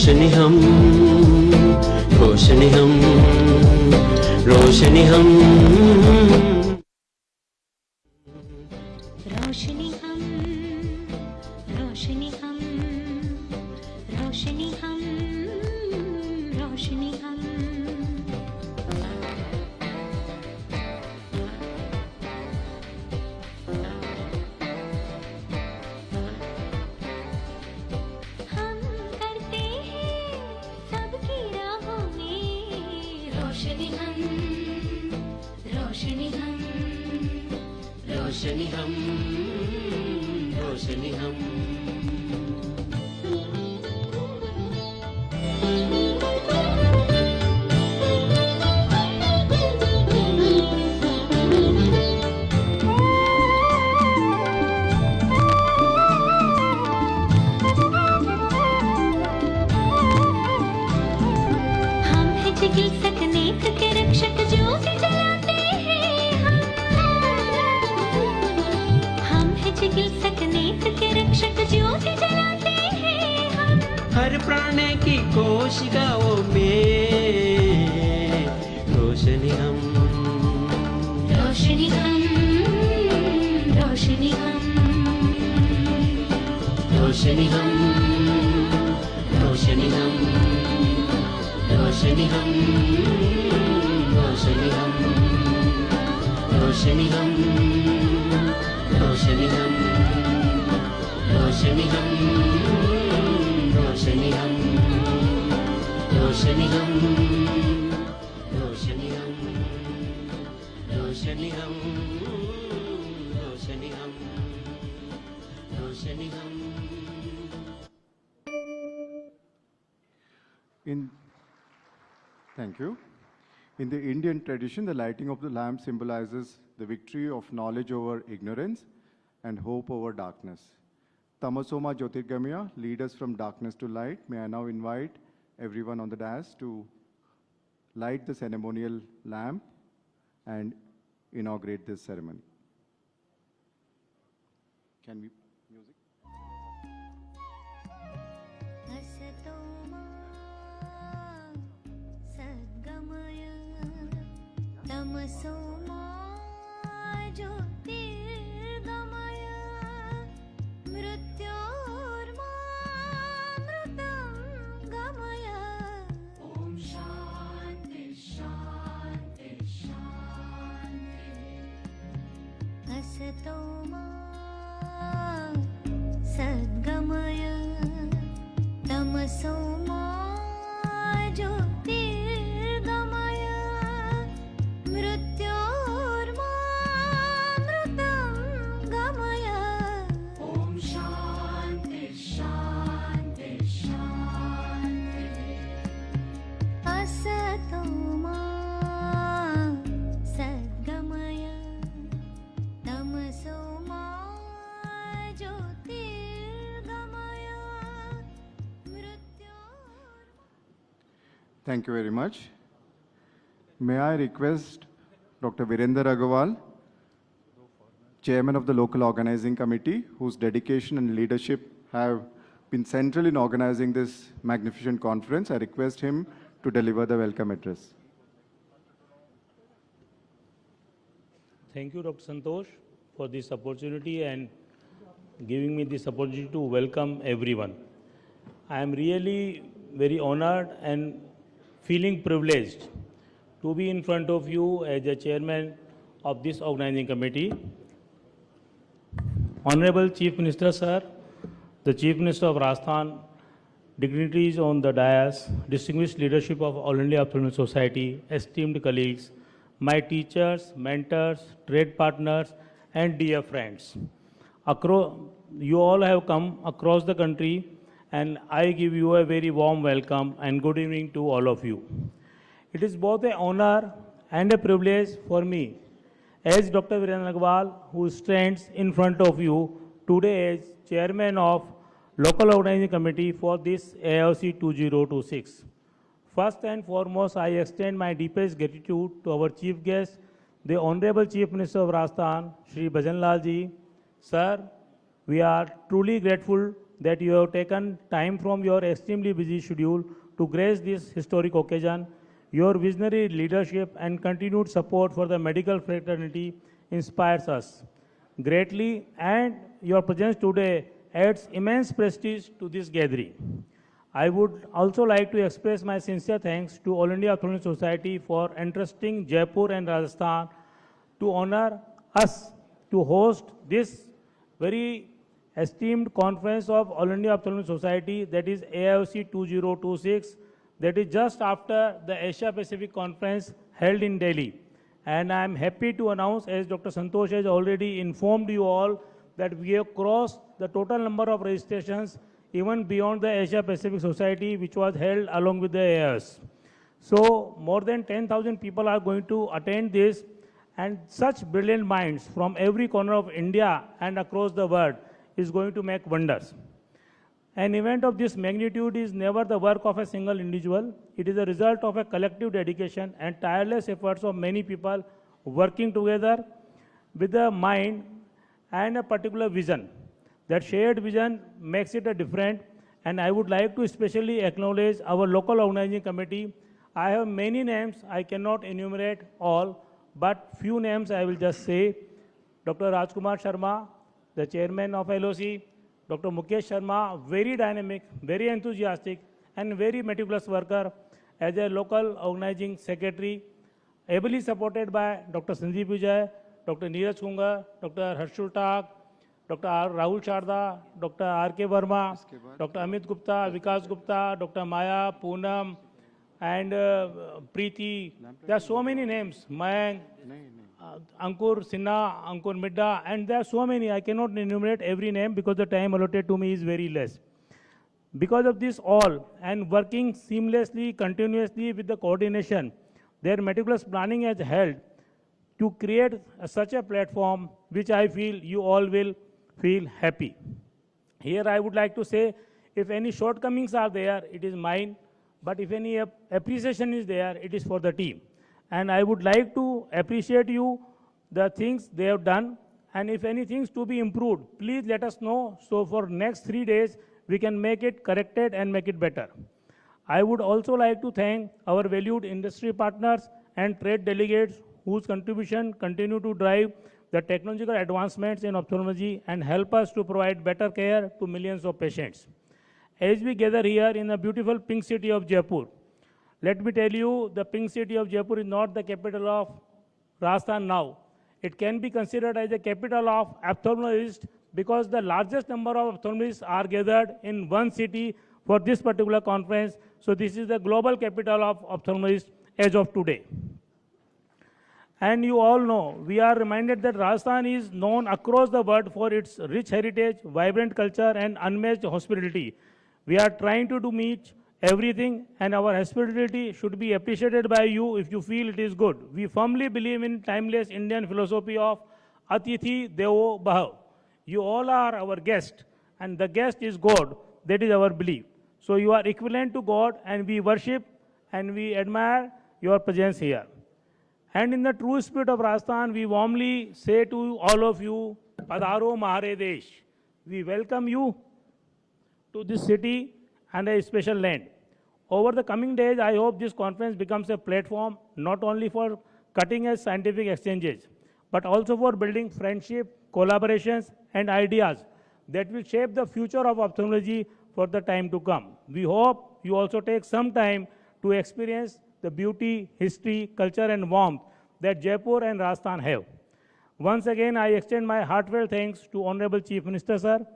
रोशनी हम, रोशनी हम, रोशनी हम, रोशनी हम, रोशनी हम, रोशनी हम, रोशनी हम। हम करते हैं सबकी राहों में रोशनी हम, रोशनी हम, रोशनी हम, रोशनी हम। हम हैं जिगिल सकनेक के रक्षक ज्योति जलाते हैं हम हैं जिगिल सकनेक के रक्षक ज्योति जलाते हैं हम। हर प्राण की कोशिकाओं में रोशनी हम, रोशनी हम, रोशनी हम, रोशनी हम, रोशनी हम, रोशनी हम, रोशनी हम, रोशनी हम, रोशनी हम, रोशनी हम, रोशनी हम, रोशनी हम, रोशनी हम, रोशनी हम, रोशनी हम, रोशनी हम। Thank you. In the Indian tradition, the lighting of the lamp symbolizes the victory of knowledge over ignorance and hope over darkness. Tamasoma Jyotirgamya, lead us from darkness to light. May I now invite everyone on the dais to light the ceremonial lamp and inaugurate this ceremony. Can we music? असतो मा सद्गमय तमसो मा ज्योतिर्गमय मृत्योर्मामृतं गमय। ॐ शान्ति शान्ति शान्ति। असतो मा सद्गमय तमसो मा ज्योतिर्गमय मृत्योर्मामृतं गमय। ॐ शान्ति शान्ति शान्ति। असतो मा सद्गमय तमसो मा ज्योतिर्गमय मृत्योर्। Thank you very much. May I request Dr. Virender Agarwal, Chairman of the Local Organizing Committee, whose dedication and leadership have been central in organizing this magnificent conference. I request him to deliver the welcome address. Thank you, Dr. Santosh, for this opportunity and giving me this opportunity to welcome everyone. I am really very honored and feeling privileged to be in front of you as the chairman of this organizing committee. Honorable Chief Minister, sir, the Chief Minister of Rajasthan, dignitaries on the dais, distinguished leadership of All India Ophthalmic Society, esteemed colleagues, my teachers, mentors, trade partners, and dear friends. You all have come across the country, and I give you a very warm welcome and good evening to all of you. It is both an honor and a privilege for me, as Dr. Virender Agarwal, who stands in front of you today as Chairman of Local Organizing Committee for this AOC 2026. First and foremost, I extend my deepest gratitude to our Chief Guest, the Honorable Chief Minister of Rajasthan, Shri Bhajan Lal ji. Sir, we are truly grateful that you have taken time from your extremely busy schedule to grace this historic occasion. Your visionary leadership and continued support for the medical fraternity inspires us greatly, and your presence today adds immense prestige to this gathering. I would also like to express my sincere thanks to All India Ophthalmic Society for entrusting Jaipur and Rajasthan to honor us to host this very esteemed conference of All India Ophthalmic Society, that is AIOC 2026, that is just after the Asia Pacific Conference held in Delhi. And I am happy to announce, as Dr. Santosh has already informed you all, that we have crossed the total number of registrations even beyond the Asia Pacific Society, which was held along with the AIS. So more than 10,000 people are going to attend this, and such brilliant minds from every corner of India and across the world is going to make wonders. An event of this magnitude is never the work of a single individual. It is a result of a collective dedication and tireless efforts of many people working together with a mind and a particular vision. That shared vision makes it a different, and I would like to especially acknowledge our local organizing committee. I have many names, I cannot enumerate all, but few names I will just say. Dr. Rajkumar Sharma, the chairman of LOC, Dr. Mukesh Sharma, very dynamic, very enthusiastic, and very meticulous worker as a local organizing secretary, ably supported by Dr. Sanjeev Vijay, Dr. Neeraj Kungar, Dr. Harshul Tak, Dr. Rahul Sharda, Dr. R.K. Verma, Dr. Amit Gupta, Vikas Gupta, Dr. Maya, Poonam, and Preeti. There are so many names, Mayank, Ankur Sinha, Ankur Midda, and there are so many. I cannot enumerate every name because the time allotted to me is very less. Because of this all, and working seamlessly, continuously with the coordination, their meticulous planning has helped to create such a platform which I feel you all will feel happy. Here I would like to say, if any shortcomings are there, it is mine, but if any appreciation is there, it is for the team. And I would like to appreciate you, the things they have done, and if any things to be improved, please let us know, so for next 3 days, we can make it corrected and make it better. I would also like to thank our valued industry partners and trade delegates whose contribution continue to drive the technological advancements in ophthalmology and help us to provide better care to millions of patients. As we gather here in the beautiful pink city of Jaipur, let me tell you, the pink city of Jaipur is not the capital of Rajasthan now. It can be considered as the capital of ophthalmologists because the largest number of ophthalmologists are gathered in one city for this particular conference. So this is the global capital of ophthalmologists as of today. And you all know, we are reminded that Rajasthan is known across the world for its rich heritage, vibrant culture, and unmatched hospitality. We are trying to meet everything, and our hospitality should be appreciated by you if you feel it is good. We firmly believe in timeless Indian philosophy of Atithi Devo Bhav. You all are our guest, and the guest is God. That is our belief. So you are equivalent to God, and we worship and we admire your presence here. And in the true spirit of Rajasthan, we warmly say to all of you, Padharo Mahare Desh. We welcome you to this city and a special land. Over the coming days, I hope this conference becomes a platform not only for cutting-edge scientific exchanges, but also for building friendship, collaborations, and ideas that will shape the future of ophthalmology for the time to come. We hope you also take some time to experience the beauty, history, culture, and warmth that Jaipur and Rajasthan have. Once again, I extend my heartfelt thanks to Honorable Chief Minister, sir,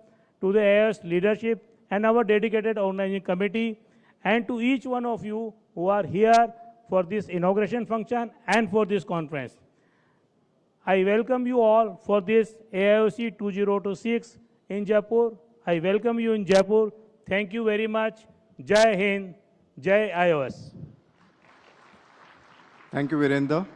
to the AIS leadership and our dedicated organizing committee, and to each one of you who are here for this inauguration function and for this conference. I welcome you all for this AIOC 2026 in Jaipur. I welcome you in Jaipur. Thank you very much. Jai Hind, Jai IOS. Thank you, Virendra.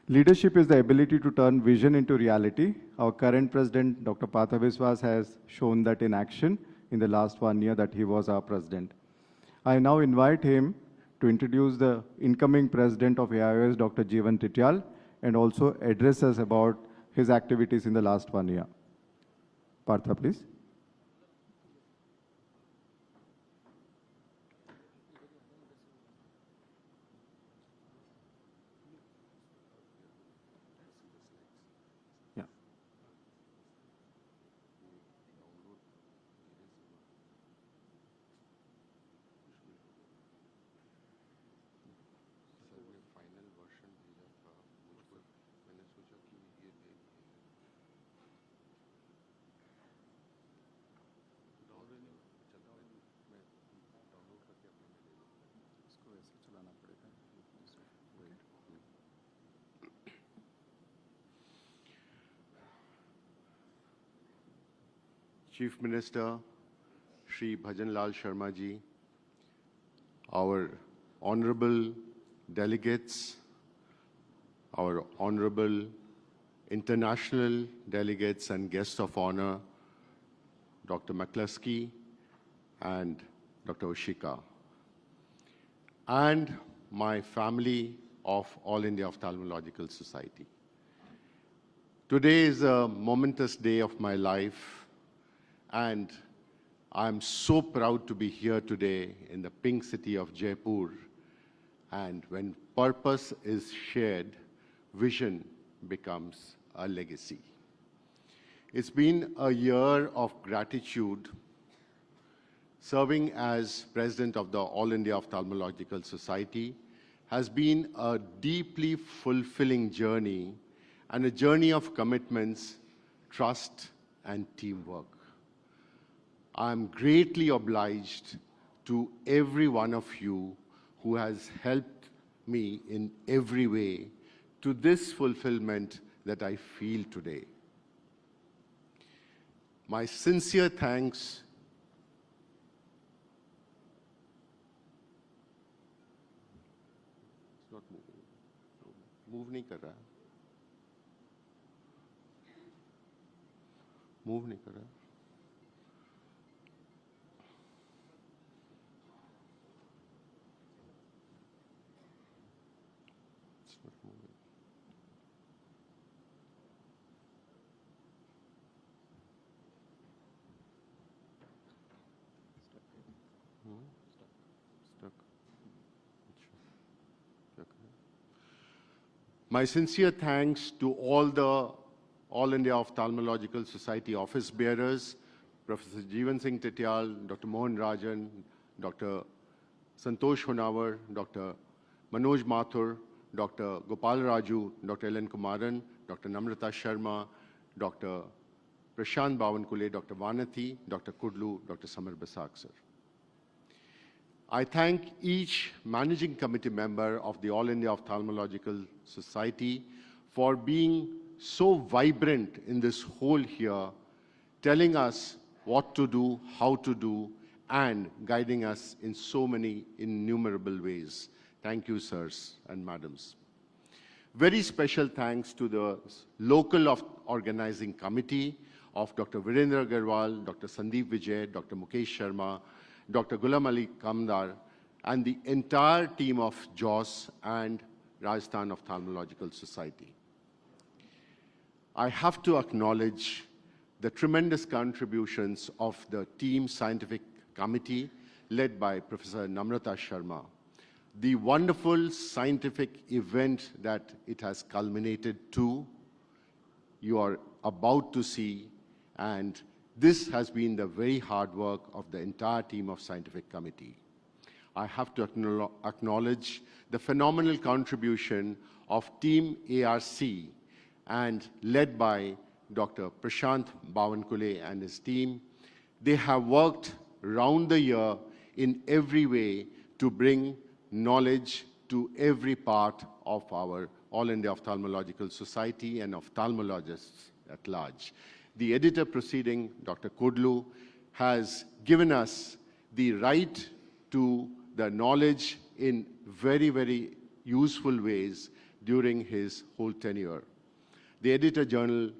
Leadership is the ability to turn vision into reality. Our current president, Dr. Partha Biswas, has shown that in action in the last 1 year that he was our president. I now invite him to introduce the incoming president of AIOS, Dr. Jeevan Tityal, and also address us about his activities in the last 1 year. Partha, please. Yeah. Chief Minister Shri Bhajan Lal Sharma ji, our honorable delegates, our honorable international delegates and guests of honor, Dr. McCluskey and Dr. Oshika, and my family of All India Ophthalmological Society. Today is a momentous day of my life, and I'm so proud to be here today in the pink city of Jaipur. And when purpose is shared, vision becomes a legacy. It's been a year of gratitude. Serving as president of the All India Ophthalmological Society has been a deeply fulfilling journey and a journey of commitments, trust, and teamwork. I'm greatly obliged to every one of you who has helped me in every way to this fulfillment that I feel today. My sincere thanks It's not moving. Move नहीं कर रहा है. Move नहीं कर रहा है. It's not moving. Stuck. My sincere thanks to all the All India Ophthalmological Society office bearers, Professor Jeevan Singh Tityal, Dr. Mohan Rajan, Dr. Santosh Honawar, Dr. Manoj Mathur, Dr. Gopal Raju, Dr. Ellen Kumaran, Dr. Namrata Sharma, Dr. Prashant Bavankule, Dr. Vanathi, Dr. Kudlu, Dr. Samar Basak, sir. I thank each managing committee member of the All India Ophthalmological Society for being so vibrant in this whole year, telling us what to do, how to do, and guiding us in so many innumerable ways. Thank you, sirs and madams. Very special thanks to the local organizing committee of Dr. Virendra Agarwal, Dr. Sandeep Vijay, Dr. Mukesh Sharma, Dr. Ghulam Ali Kamdar, and the entire team of JOS and Rajasthan Ophthalmological Society. I have to acknowledge the tremendous contributions of the team scientific committee led by Professor Namrata Sharma. The wonderful scientific event that it has culminated to, you are about to see, and this has been the very hard work of the entire team of scientific committee. I have to acknowledge the phenomenal contribution of Team ARC and led by Dr. Prashant Bavankule and his team. They have worked round the year in every way to bring knowledge to every part of our All India Ophthalmological Society and ophthalmologists at large. The editor proceeding, Dr. Kudlu, has given us the right to the knowledge in very, very useful ways during his whole tenure. The editor general,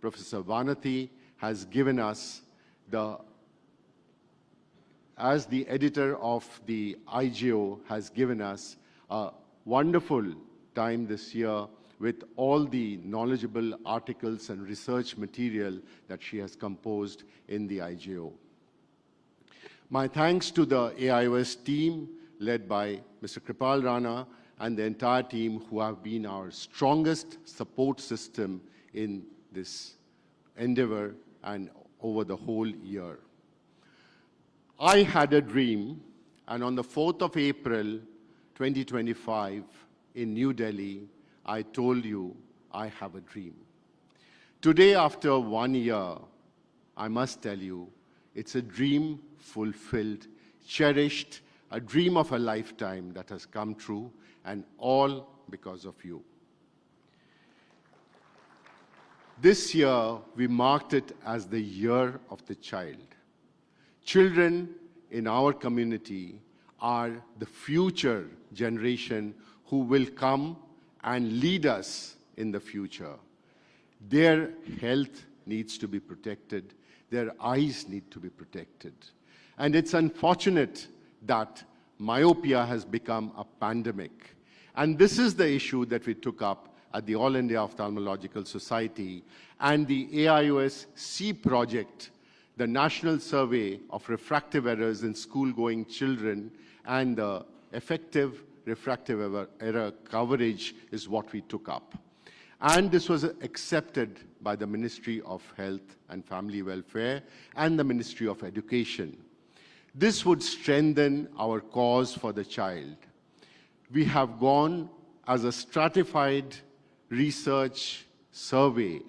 Professor Vanathi, has given us as the editor of the IGO, has given us a wonderful time this year with all the knowledgeable articles and research material that she has composed in the IJO. My thanks to the AIOS team led by Mr. Kripal Rana and the entire team who have been our strongest support system in this endeavor and over the whole year. I had a dream, and on the 4th of April, 2025, in New Delhi, I told you I have a dream. Today, after 1 year, I must tell you, it's a dream fulfilled, cherished, a dream of a lifetime that has come true, and all because of you. This year, we marked it as the Year of the Child. Children in our community are the future generation who will come and lead us in the future. Their health needs to be protected. Their eyes need to be protected. And it's unfortunate that myopia has become a pandemic. And this is the issue that we took up at the All India Ophthalmological Society and the AIOS C project, the National Survey of Refractive Errors in School-Going Children, and the effective refractive error coverage is what we took up. And this was accepted by the Ministry of Health and Family Welfare and the Ministry of Education. This would strengthen our cause for the child. We have gone as a stratified research survey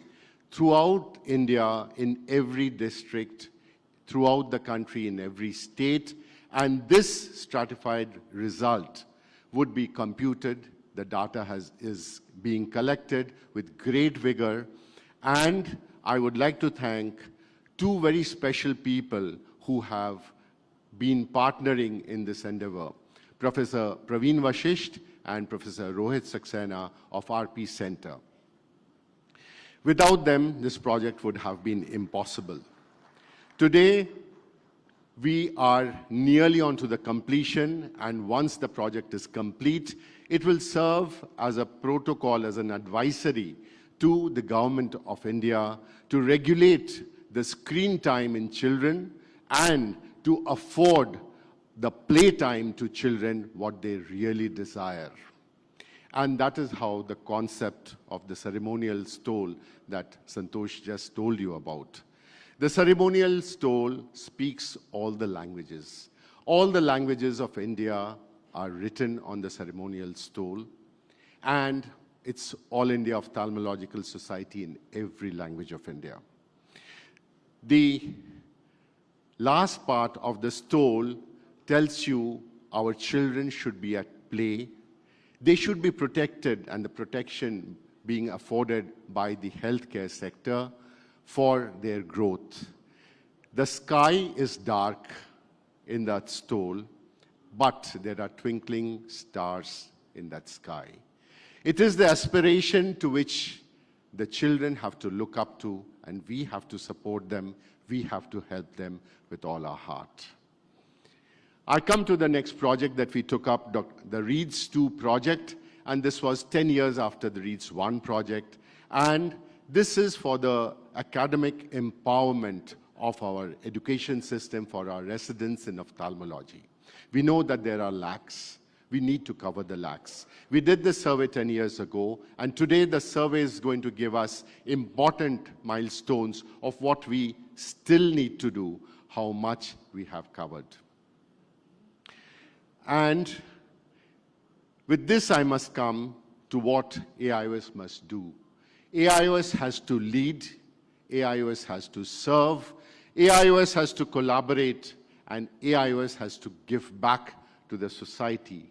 throughout India, in every district, throughout the country, in every state, and this stratified result would be computed. The data is being collected with great vigor, and I would like to thank two very special people who have been partnering in this endeavor, Professor Praveen Vashisht and Professor Rohit Saxena of RP Center. Without them, this project would have been impossible. Today, we are nearly onto the completion, and once the project is complete, it will serve as a protocol, as an advisory to the Government of India to regulate the screen time in children and to afford the playtime to children what they really desire. And that is how the concept of the ceremonial stole that Santosh just told you about. The ceremonial stole speaks all the languages. All the languages of India are written on the ceremonial stole, and it's All India Ophthalmological Society in every language of India. The last part of the stole tells you our children should be at play. They should be protected, and the protection being afforded by the healthcare sector for their growth. The sky is dark in that stole, but there are twinkling stars in that sky. It is the aspiration to which the children have to look up to, and we have to support them. We have to help them with all our heart. I come to the next project that we took up, the READS 2 project, and this was 10 years after the READS 1 project. And this is for the academic empowerment of our education system for our residents in ophthalmology. We know that there are lacks. We need to cover the lacks. We did this survey 10 years ago, and today the survey is going to give us important milestones of what we still need to do, how much we have covered. And with this, I must come to what AIOS must do. AIOS has to lead, AIOS has to serve, AIOS has to collaborate, and AIOS has to give back to the society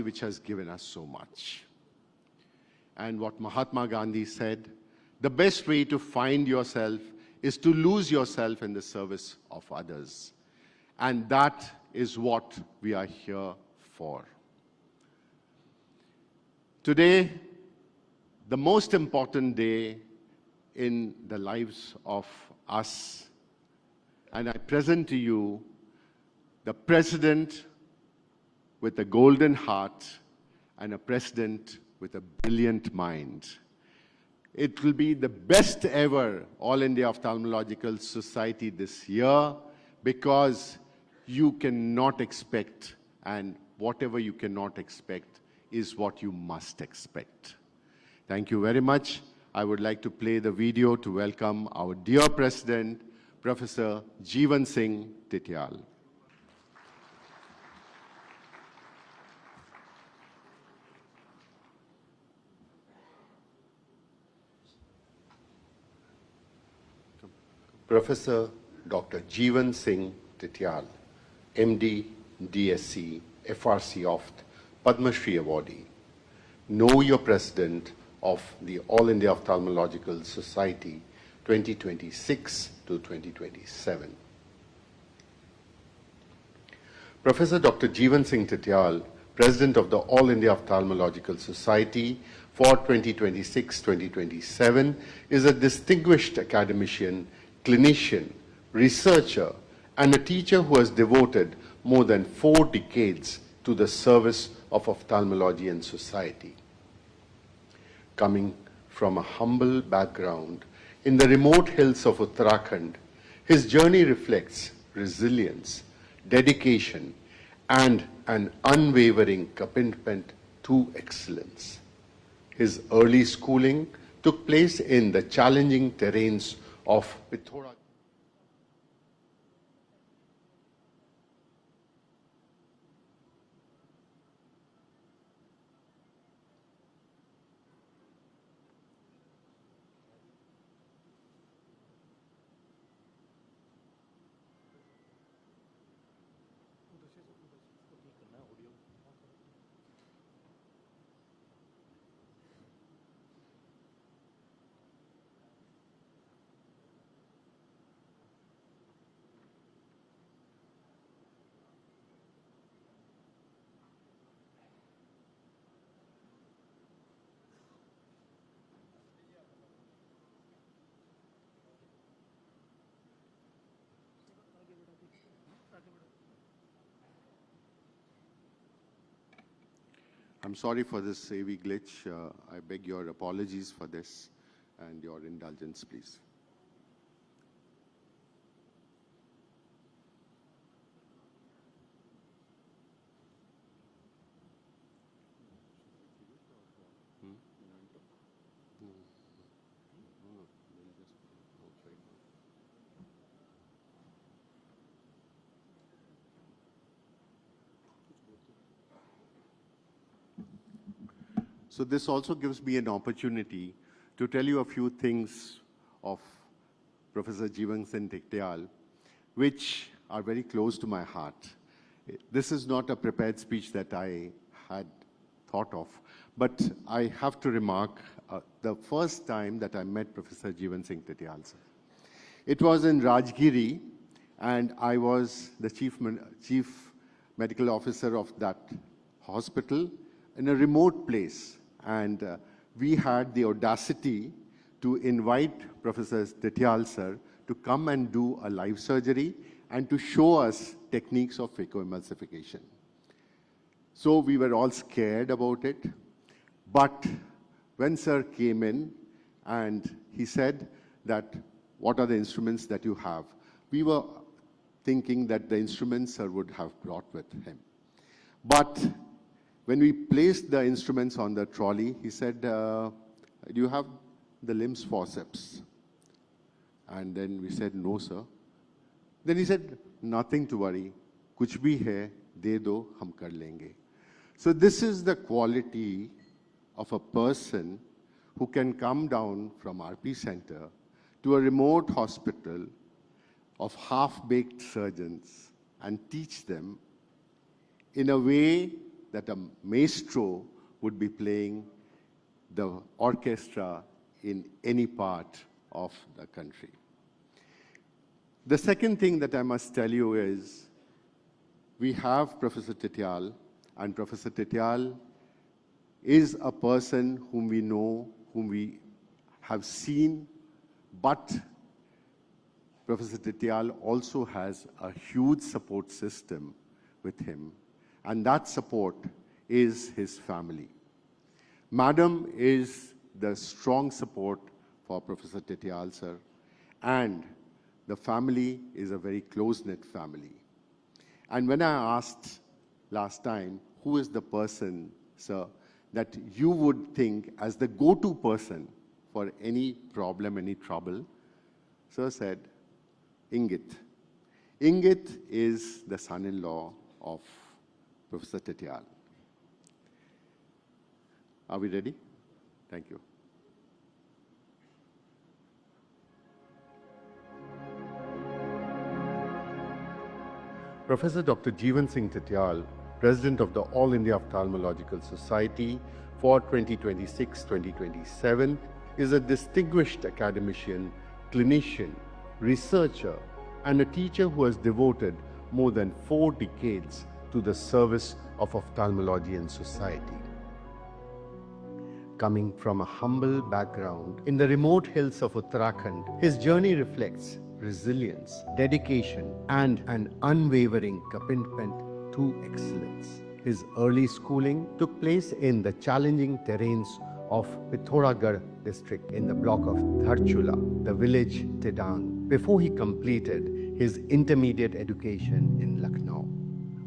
which has given us so much. And what Mahatma Gandhi said, the best way to find yourself is to lose yourself in the service of others. And that is what we are here for. Today, the most important day in the lives of us, and I present to you the president with a golden heart and a president with a brilliant mind. It will be the best ever All India Ophthalmological Society this year because you cannot expect, and whatever you cannot expect is what you must expect. Thank you very much. I would like to play the video to welcome our dear President, Professor Jeevan Singh Tityal. Professor Dr. Jeevan Singh Tityal, MD, DSc, FRC Opt, Padma Shri awardee. Know your President of the All India Ophthalmological Society 2026 to 2027. Professor Dr. Jeevan Singh Tityal, President of the All India Ophthalmological Society for 2026-2027, is a distinguished academician, clinician, researcher, and a teacher who has devoted more than 4 decades to the service of ophthalmology and society. Coming from a humble background in the remote hills of Uttarakhand, his journey reflects resilience, dedication, and an unwavering commitment to excellence. His early schooling took place in the challenging terrains of Pithoda. I'm sorry for this AV glitch. I beg your apologies for this and your indulgence, please. So this also gives me an opportunity to tell you a few things of Professor Jeevan Singh Tityal, which are very close to my heart. This is not a prepared speech that I had thought of, but I have to remark the first time that I met Professor Jeevan Singh Tityal, sir. It was in Rajgiri, and I was the chief medical officer of that hospital in a remote place. And we had the audacity to invite Professor Tityal, sir, to come and do a live surgery and to show us techniques of phacoemulsification. So we were all scared about it. But when sir came in and he said that, what are the instruments that you have? We were thinking that the instruments sir would have brought with him. But when we placed the instruments on the trolley, he said, do you have the limbs forceps? And then we said, no, sir. Then he said, nothing to worry. Kuch bhi hai, de do, hum kar lenge. So this is the quality of a person who can come down from RP Center to a remote hospital of half-baked surgeons and teach them in a way that a maestro would be playing the orchestra in any part of the country. The second thing that I must tell you is, we have Professor Tityal, and Professor Tityal is a person whom we know, whom we have seen, but Professor Tityal also has a huge support system with him. And that support is his family. Madam is the strong support for Professor Tetial, sir, and the family is a very close-knit family. And when I asked last time, who is the person, sir, that you would think as the go-to person for any problem, any trouble, sir said, Ingit. Ingit is the son-in-law of Professor Tetial. Are we ready? Thank you. Professor Dr. Jeevan Singh Tetial, President of the All India Ophthalmological Society for 2026-2027, is a distinguished academician, clinician, researcher, and a teacher who has devoted more than 4 decades to the service of ophthalmology and society. Coming from a humble background in the remote hills of Uttarakhand, his journey reflects resilience, dedication, and an unwavering commitment to excellence. His early schooling took place in the challenging terrains of Pithoragarh district in the block of Dharchula, the village Tedang, before he completed his intermediate education in Lucknow.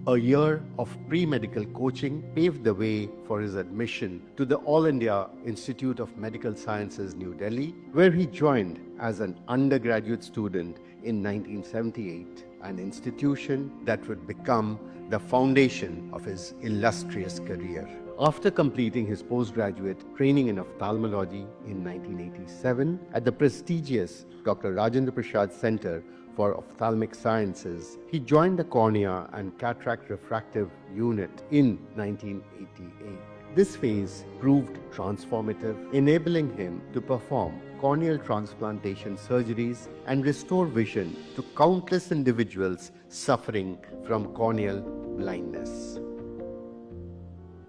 A year of pre-medical coaching paved the way for his admission to the All India Institute of Medical Sciences, New Delhi, where he joined as an undergraduate student in 1978, an institution that would become the foundation of his illustrious career. After completing his postgraduate training in ophthalmology in 1987 at the prestigious Dr. Rajendra Prasad Center for Ophthalmic Sciences, he joined the Cornea and Cataract Refractive Unit in 1988. This phase proved transformative, enabling him to perform corneal transplantation surgeries and restore vision to countless individuals suffering from corneal blindness.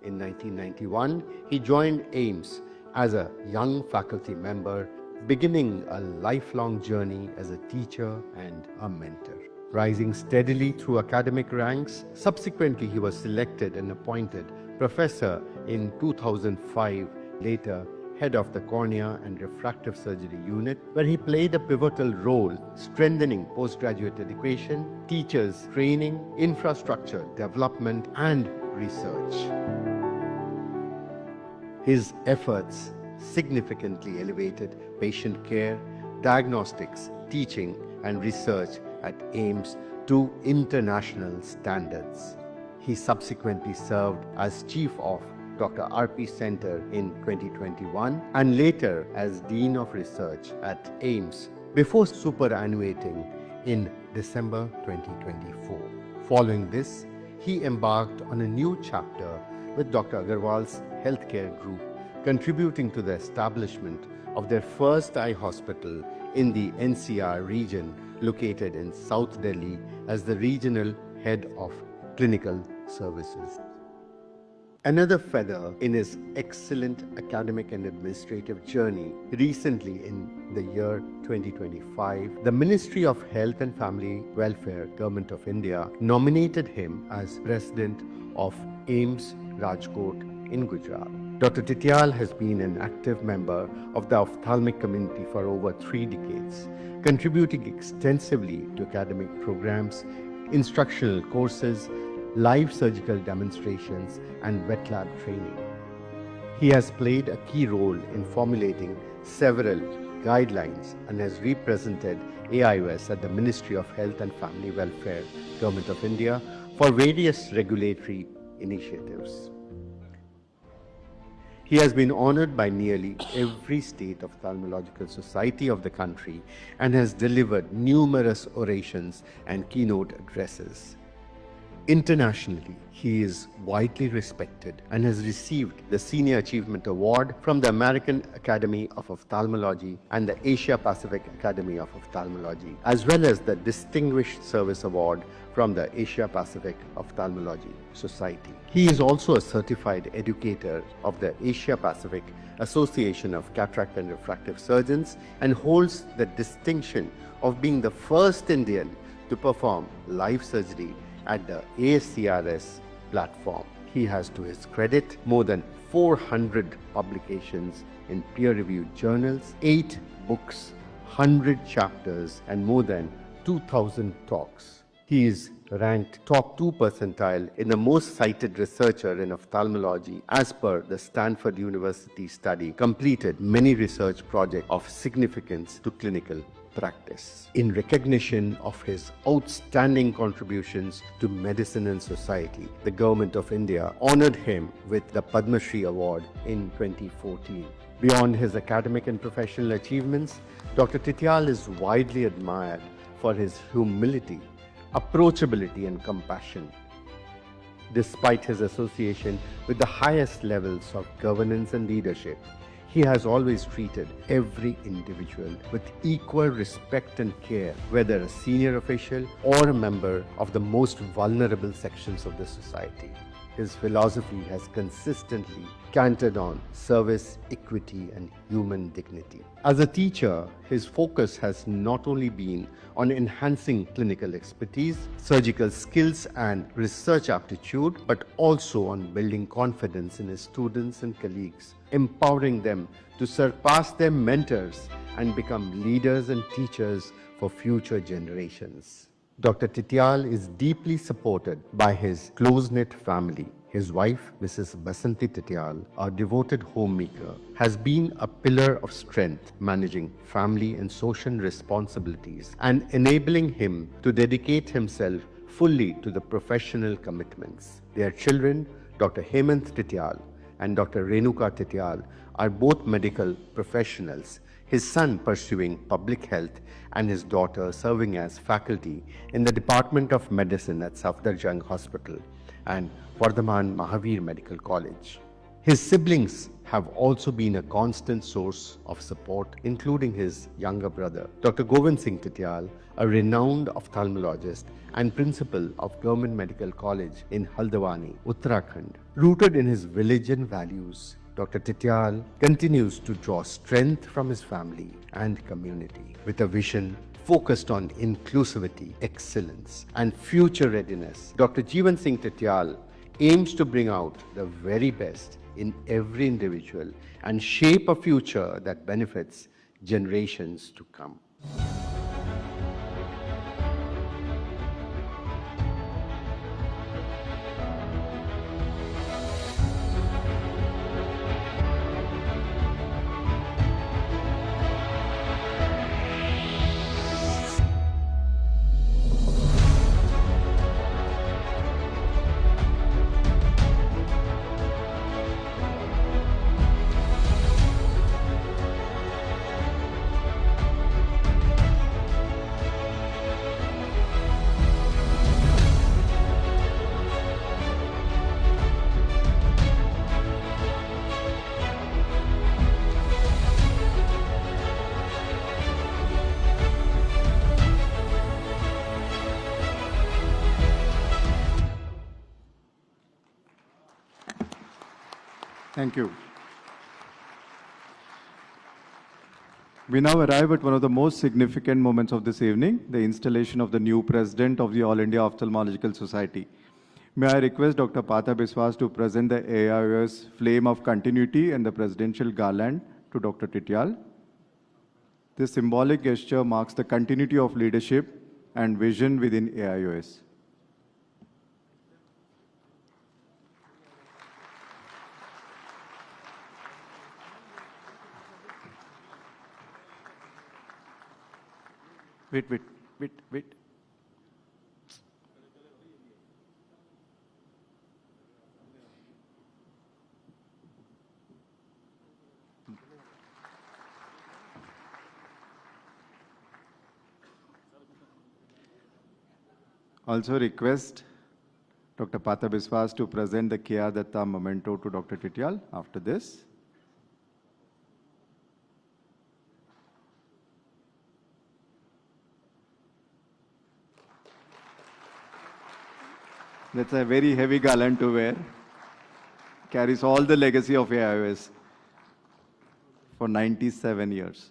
In 1991, he joined AIMS as a young faculty member, beginning a lifelong journey as a teacher and a mentor. Rising steadily through academic ranks, subsequently he was selected and appointed professor in 2005, later head of the Cornea and Refractive Surgery Unit, where he played a pivotal role strengthening postgraduate education, teachers training, infrastructure development, and research. His efforts significantly elevated patient care, diagnostics, teaching, and research at AIMS to international standards. He subsequently served as chief of Dr. R.P. Center in 2021 and later as Dean of Research at AIMS before superannuating in December 2024. Following this, he embarked on a new chapter with Dr. Agarwal's healthcare group, contributing to the establishment of their first eye hospital in the NCR region located in South Delhi as the regional head of clinical services. Another feather in his excellent academic and administrative journey, recently in the year 2025, the Ministry of Health and Family Welfare, Government of India, nominated him as President of AIMS Rajkot in Gujarat. Dr. Tetial has been an active member of the ophthalmic community for over 3 decades, contributing extensively to academic programs, instructional courses, live surgical demonstrations, and wet lab training. He has played a key role in formulating several guidelines and has represented AIOS at the Ministry of Health and Family Welfare, Government of India, for various regulatory initiatives. He has been honored by nearly every state ophthalmological society of the country and has delivered numerous orations and keynote addresses. Internationally, he is widely respected and has received the Senior Achievement Award from the American Academy of Ophthalmology and the Asia Pacific Academy of Ophthalmology, as well as the Distinguished Service Award from the Asia Pacific Ophthalmology Society. He is also a certified educator of the Asia Pacific Association of Cataract and Refractive Surgeons and holds the distinction of being the first Indian to perform live surgery at the ASCRS platform. He has to his credit more than 400 publications in peer-reviewed journals, 8 books, 100 chapters, and more than 2,000 talks. He is ranked top 2 percentile in the most cited researcher in ophthalmology as per the Stanford University study, completed many research projects of significance to clinical practice. In recognition of his outstanding contributions to medicine and society, the Government of India honored him with the Padma Shri Award in 2014. Beyond his academic and professional achievements, Dr. Titial is widely admired for his humility, approachability, and compassion. Despite his association with the highest levels of governance and leadership, he has always treated every individual with equal respect and care, whether a senior official or a member of the most vulnerable sections of the society. His philosophy has consistently cantered on service, equity, and human dignity. As a teacher, his focus has not only been on enhancing clinical expertise, surgical skills, and research aptitude, but also on building confidence in his students and colleagues, empowering them to surpass their mentors and become leaders and teachers for future generations. Dr. Titial is deeply supported by his close-knit family. His wife, Mrs. Basanti Titial, a devoted homemaker, has been a pillar of strength, managing family and social responsibilities and enabling him to dedicate himself fully to the professional commitments. Their children, Dr. Hemant Titial and Dr. Renuka Titial, are both medical professionals, his son pursuing public health and his daughter serving as faculty in the Department of Medicine at Safdarjung Hospital and Vardhaman Mahavir Medical College. His siblings have also been a constant source of support, including his younger brother, Dr. Govind Singh Titial, a renowned ophthalmologist and principal of Government Medical College in Haldwani, Uttarakhand. Rooted in his religion values, Dr. Titial continues to draw strength from his family and community with a vision focused on inclusivity, excellence, and future readiness. Dr. Jeevan Singh Titial aims to bring out the very best in every individual and shape a future that benefits generations to come. Thank you. We now arrive at one of the most significant moments of this evening, the installation of the new president of the All India Ophthalmological Society. May I request Dr. Partha Biswas to present the AIOS Flame of Continuity and the presidential garland to Dr. Titial. This symbolic gesture marks the continuity of leadership and vision within AIOS. Wait. Also request Dr. Partha Biswas to present the K.R. Datta memento to Dr. Titial after this. That's a very heavy garland to wear. Carries all the legacy of AIOS for 97 years.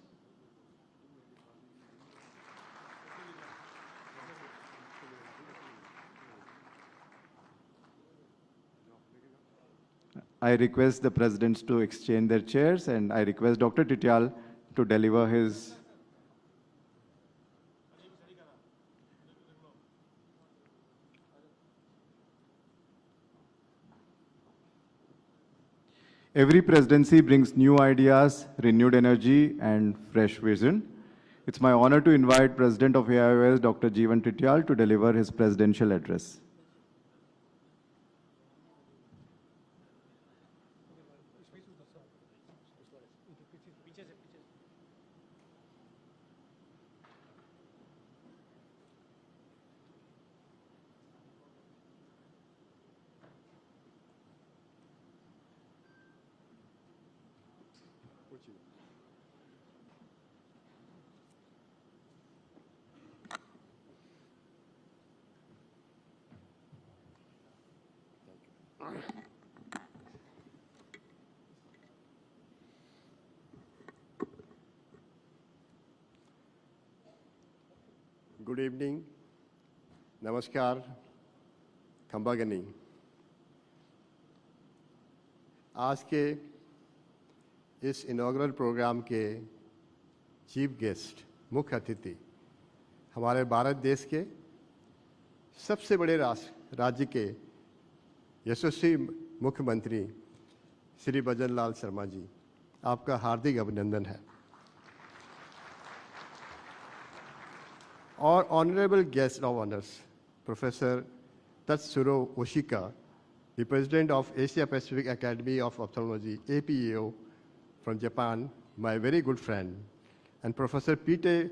I request the presidents to exchange their chairs, and I request Dr. Tityal to deliver his. Every presidency brings new ideas, renewed energy, and fresh vision. It's my honor to invite President of AIOS, Dr. Jeevan Tityal, to deliver his presidential address. Good evening, Namaskar, Khambagani. आज के इस inaugural programme के chief guest, मुख्य अतिथि हमारे भारत देश के सबसे बड़े राज्य के यशस्वी मुख्यमंत्री श्री भजन लाल शर्मा जी, आपका हार्दिक अभिनंदन है. Our honorable guest of honors, Professor Tatsuro Oshika, the President of Asia Pacific Academy of Ophthalmology, APAO, from Japan, my very good friend, and Professor Peter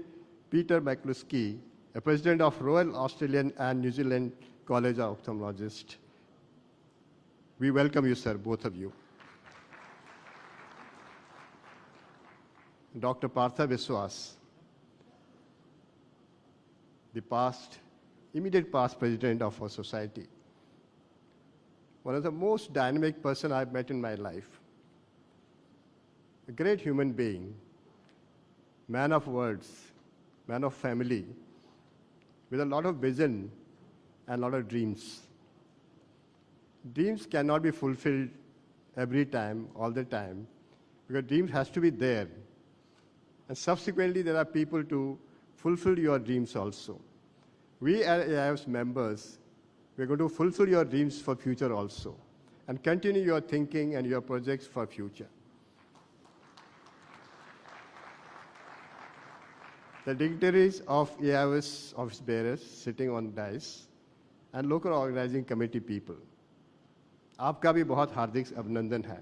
McCluskey, a President of Royal Australian and New Zealand College of Ophthalmologists. We welcome you, sir, both of you. Dr. Partha Viswas, the immediate past president of our society. One of the most dynamic person I've met in my life. A great human being, man of words, man of family, with a lot of vision and a lot of dreams. Dreams cannot be fulfilled every time, all the time, because dreams has to be there. And subsequently, there are people to fulfill your dreams also. We as AIOS members, we're going to fulfill your dreams for future also and continue your thinking and your projects for future. The dignitaries of AIOS office bearers sitting on dais and local organizing committee people, आपका भी बहुत हार्दिक अभिनंदन है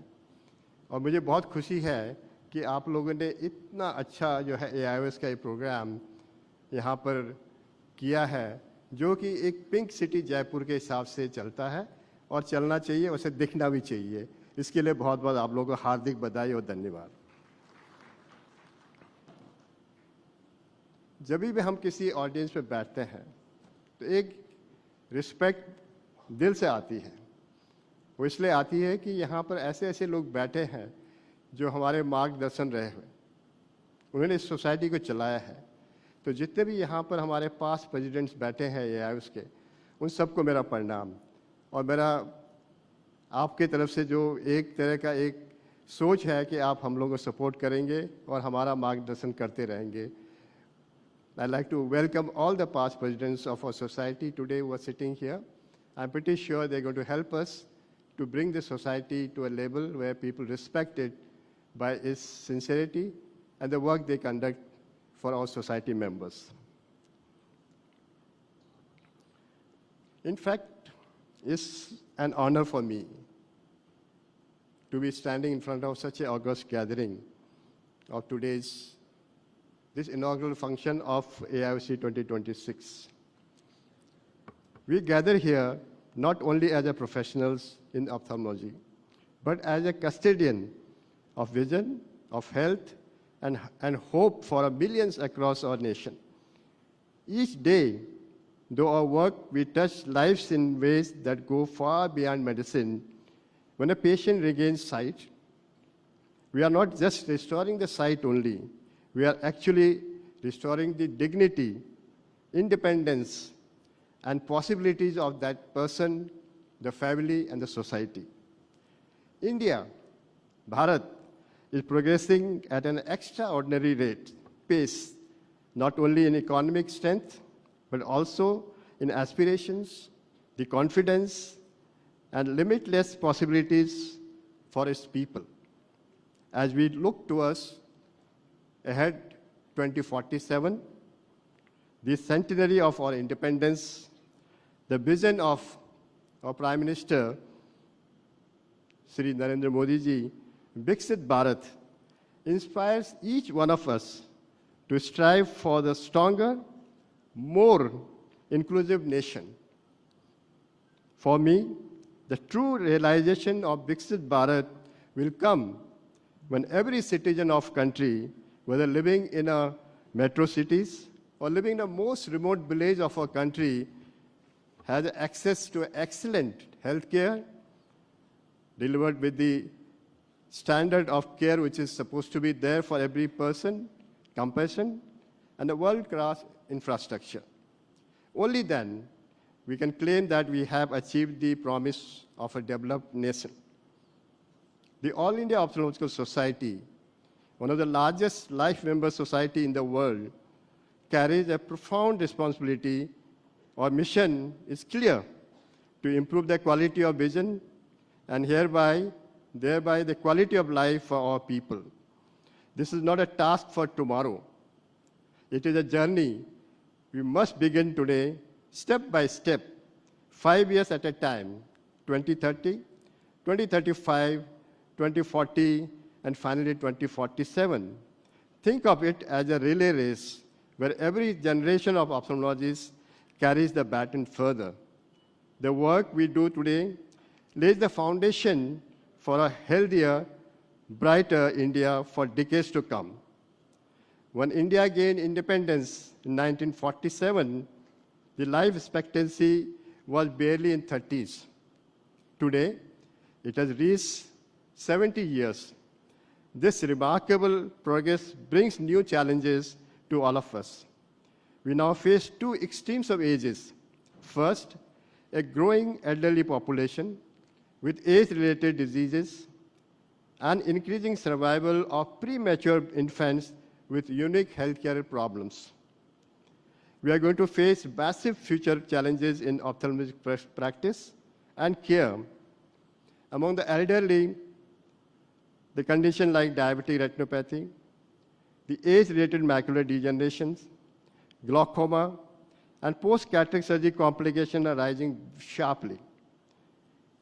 और मुझे बहुत खुशी है कि आप लोगों ने इतना अच्छा जो है AIOS का ये प्रोग्राम यहाँ पर किया है, जो कि एक पिंक सिटी जयपुर के हिसाब से चलता है और चलना चाहिए, उसे दिखना भी चाहिए. इसके लिए बहुत बहुत आप लोगों को हार्दिक बधाई और धन्यवाद. जब भी हम किसी ऑडियंस में बैठते हैं तो एक रिस्पेक्ट दिल से आती है. वो इसलिए आती है कि यहाँ पर ऐसे ऐसे लोग बैठे हैं जो हमारे मार्गदर्शन रहे हुए, उन्होंने इस सोसाइटी को चलाया है. तो जितने भी यहाँ पर हमारे पास प्रेसिडेंट्स बैठे हैं AIOS के, उन सबको मेरा प्रणाम और मेरा आपके तरफ से जो एक तरह का एक सोच है कि आप हम लोगों को सपोर्ट करेंगे और हमारा मार्गदर्शन करते रहेंगे. I'd like to welcome all the past presidents of our society today who are sitting here. I'm pretty sure they're going to help us to bring the society to a level where people respect it by its sincerity and the work they conduct for our society members. In fact, it's an honor for me to be standing in front of such an august gathering of this inaugural function of AIOC 2026. We gather here not only as a professionals in ophthalmology, but as a custodian of vision, of health, and hope for millions across our nation. Each day, though our work, we touch lives in ways that go far beyond medicine. When a patient regains sight, we are not just restoring the sight only, we are actually restoring the dignity, independence, and possibilities of that person, the family, and the society. India, Bharat, is progressing at an extraordinary pace, not only in economic strength, but also in aspirations, the confidence, and limitless possibilities for its people. As we look towards ahead 2047, the centenary of our independence, the vision of our Prime Minister, Shri Narendra Modi ji, Viksit Bharat, inspires each one of us to strive for the stronger, more inclusive nation. For me, the true realization of Viksit Bharat will come when every citizen of country, whether living in a metro cities or living in the most remote village of our country, has access to excellent health care delivered with the standard of care which is supposed to be there for every person, compassion, and a world-class infrastructure. Only then we can claim that we have achieved the promise of a developed nation. The All India Ophthalmological Society, one of the largest life member society in the world, carries a profound responsibility. Our mission is clear: to improve the quality of vision and thereby the quality of life for our people. This is not a task for tomorrow. It is a journey we must begin today, step by step, 5 years at a time, 2030, 2035, 2040, and finally 2047. Think of it as a relay race where every generation of ophthalmologists carries the baton further. The work we do today lays the foundation for a healthier, brighter India for decades to come. When India gained independence in 1947, the life expectancy was barely in 30s. Today, it has reached 70 years. This remarkable progress brings new challenges to all of us. We now face two extremes of ages. First, a growing elderly population with age-related diseases and increasing survival of premature infants with unique healthcare problems. We are going to face massive future challenges in ophthalmic practice and care. Among the elderly, the conditions like diabetic retinopathy, the age-related macular degenerations, glaucoma, and post-cataract surgery complications are rising sharply.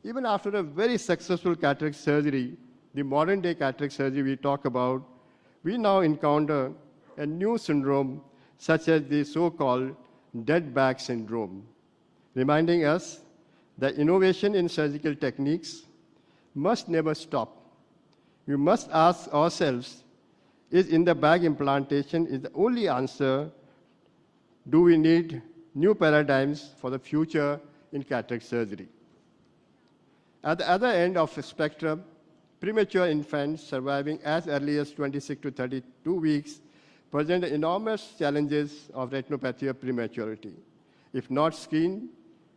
Even after a very successful cataract surgery, the modern-day cataract surgery we talk about, we now encounter a new syndrome such as the so-called dead back syndrome, reminding us that innovation in surgical techniques must never stop. We must ask ourselves, is in-the-bag implantation is the only answer? Do we need new paradigms for the future in cataract surgery? At the other end of the spectrum, premature infants surviving as early as 26 to 32 weeks present enormous challenges of retinopathy of prematurity. If not screened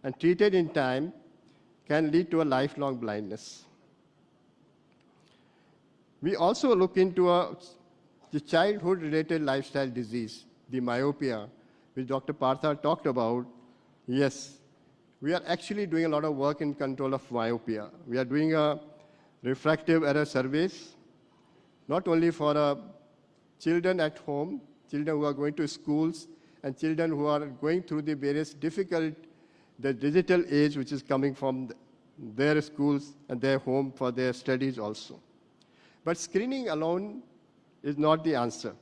and treated in time, can lead to a lifelong blindness. We also look into the childhood-related lifestyle disease, the myopia, which Dr. Partha talked about. Yes, we are actually doing a lot of work in control of myopia. We are doing a refractive error surveys, not only for children at home, children who are going to schools, and children who are going through the various difficult, the digital age which is coming from their schools and their home for their studies also. But screening alone is not the answer.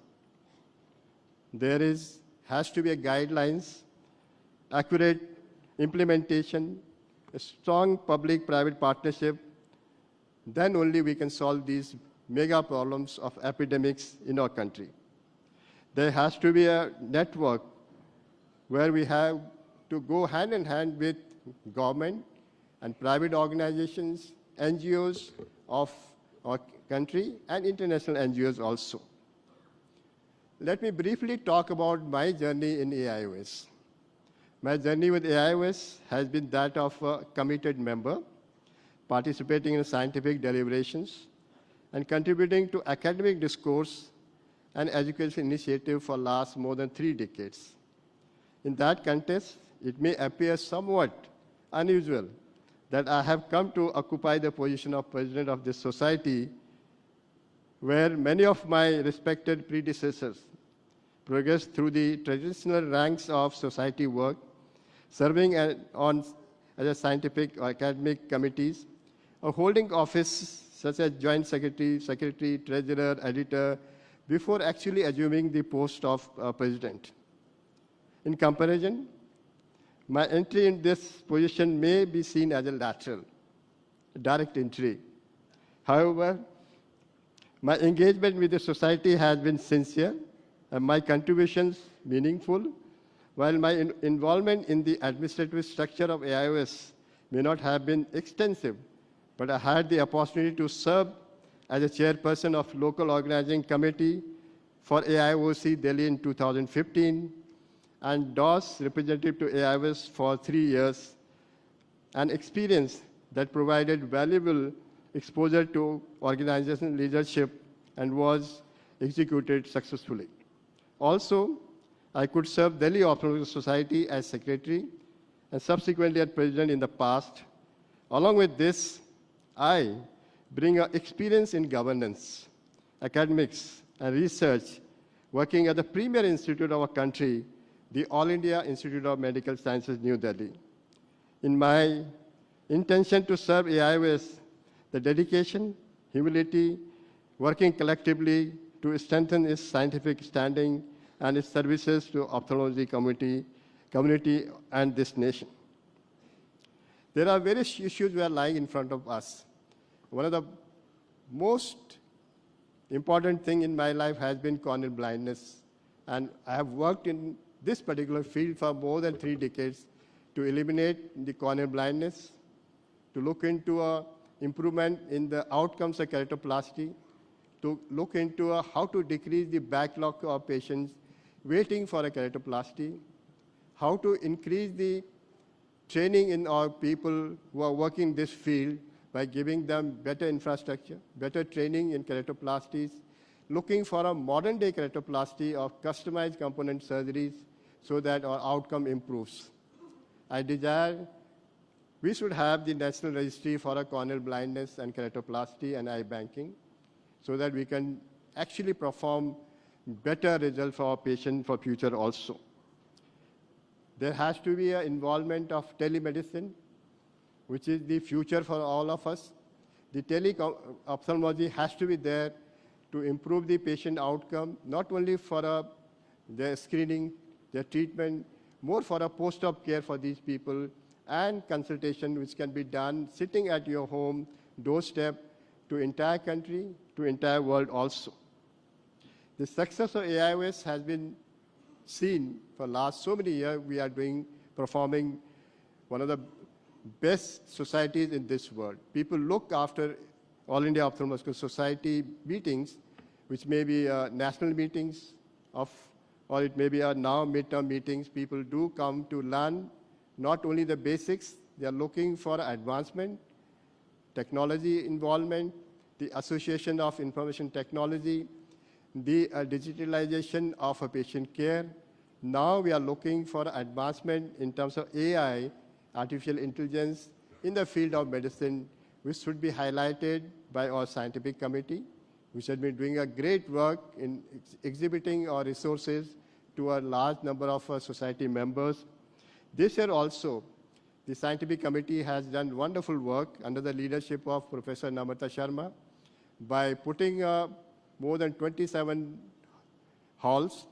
There has to be a guidelines, accurate implementation, a strong public-private partnership. Then only we can solve these mega problems of epidemics in our country. There has to be a network where we have to go hand in hand with government and private organizations, NGOs of our country, and international NGOs also. Let me briefly talk about my journey in AIOS. My journey with AIOS has been that of a committed member. participating in scientific deliberations, and contributing to academic discourse and education initiative for last more than 3 decades. In that context, it may appear somewhat unusual that I have come to occupy the position of president of this society, where many of my respected predecessors progressed through the traditional ranks of society work, serving as a scientific or academic committees, or holding office such as joint secretary, treasurer, editor, before actually assuming the post of president. In comparison, my entry in this position may be seen as a lateral, direct entry. However, my engagement with the society has been sincere and my contributions meaningful, while my involvement in the administrative structure of AIOS may not have been extensive, but I had the opportunity to serve as a chairperson of local organizing committee for AIOC Delhi in 2015, and DOS representative to AIOS for 3 years, an experience that provided valuable exposure to organization leadership and was executed successfully. Also, I could serve Delhi Ophthalmological Society as secretary and subsequently as president in the past. Along with this, I bring an experience in governance, academics, and research, working at the premier institute of our country, the All India Institute of Medical Sciences, New Delhi. In my intention to serve AIOS, the dedication, humility, working collectively to strengthen its scientific standing and its services to ophthalmology community and this nation. There are various issues that are lying in front of us. One of the most important thing in my life has been corneal blindness, and I have worked in this particular field for more than 3 decades to eliminate the corneal blindness, to look into a improvement in the outcomes of keratoplasty, to look into how to decrease the backlog of patients waiting for a keratoplasty, how to increase the training in our people who are working in this field by giving them better infrastructure, better training in keratoplasties, looking for a modern day keratoplasty of customized component surgeries so that our outcome improves. I desire we should have the national registry for a corneal blindness and keratoplasty and eye banking so that we can actually perform better results for our patient for future also. There has to be an involvement of telemedicine, which is the future for all of us. The tele-ophthalmology has to be there to improve the patient outcome, not only for their screening, their treatment, more for a post-op care for these people, and consultation which can be done sitting at your home doorstep to entire country, to entire world also. The success of AIOS has been seen for last so many years. We are performing one of the best societies in this world. People look after All India Ophthalmological Society meetings, which may be national meetings or it may be now midterm meetings. People do come to learn not only the basics, they are looking for advancement, technology involvement, the association of information technology, the digitalization of a patient care. Now we are looking for advancement in terms of AI, artificial intelligence, in the field of medicine, which should be highlighted by our scientific committee, which has been doing a great work in exhibiting our resources to a large number of society members. This year also, the scientific committee has done wonderful work under the leadership of Professor Namrata Sharma by putting more than 27 halls,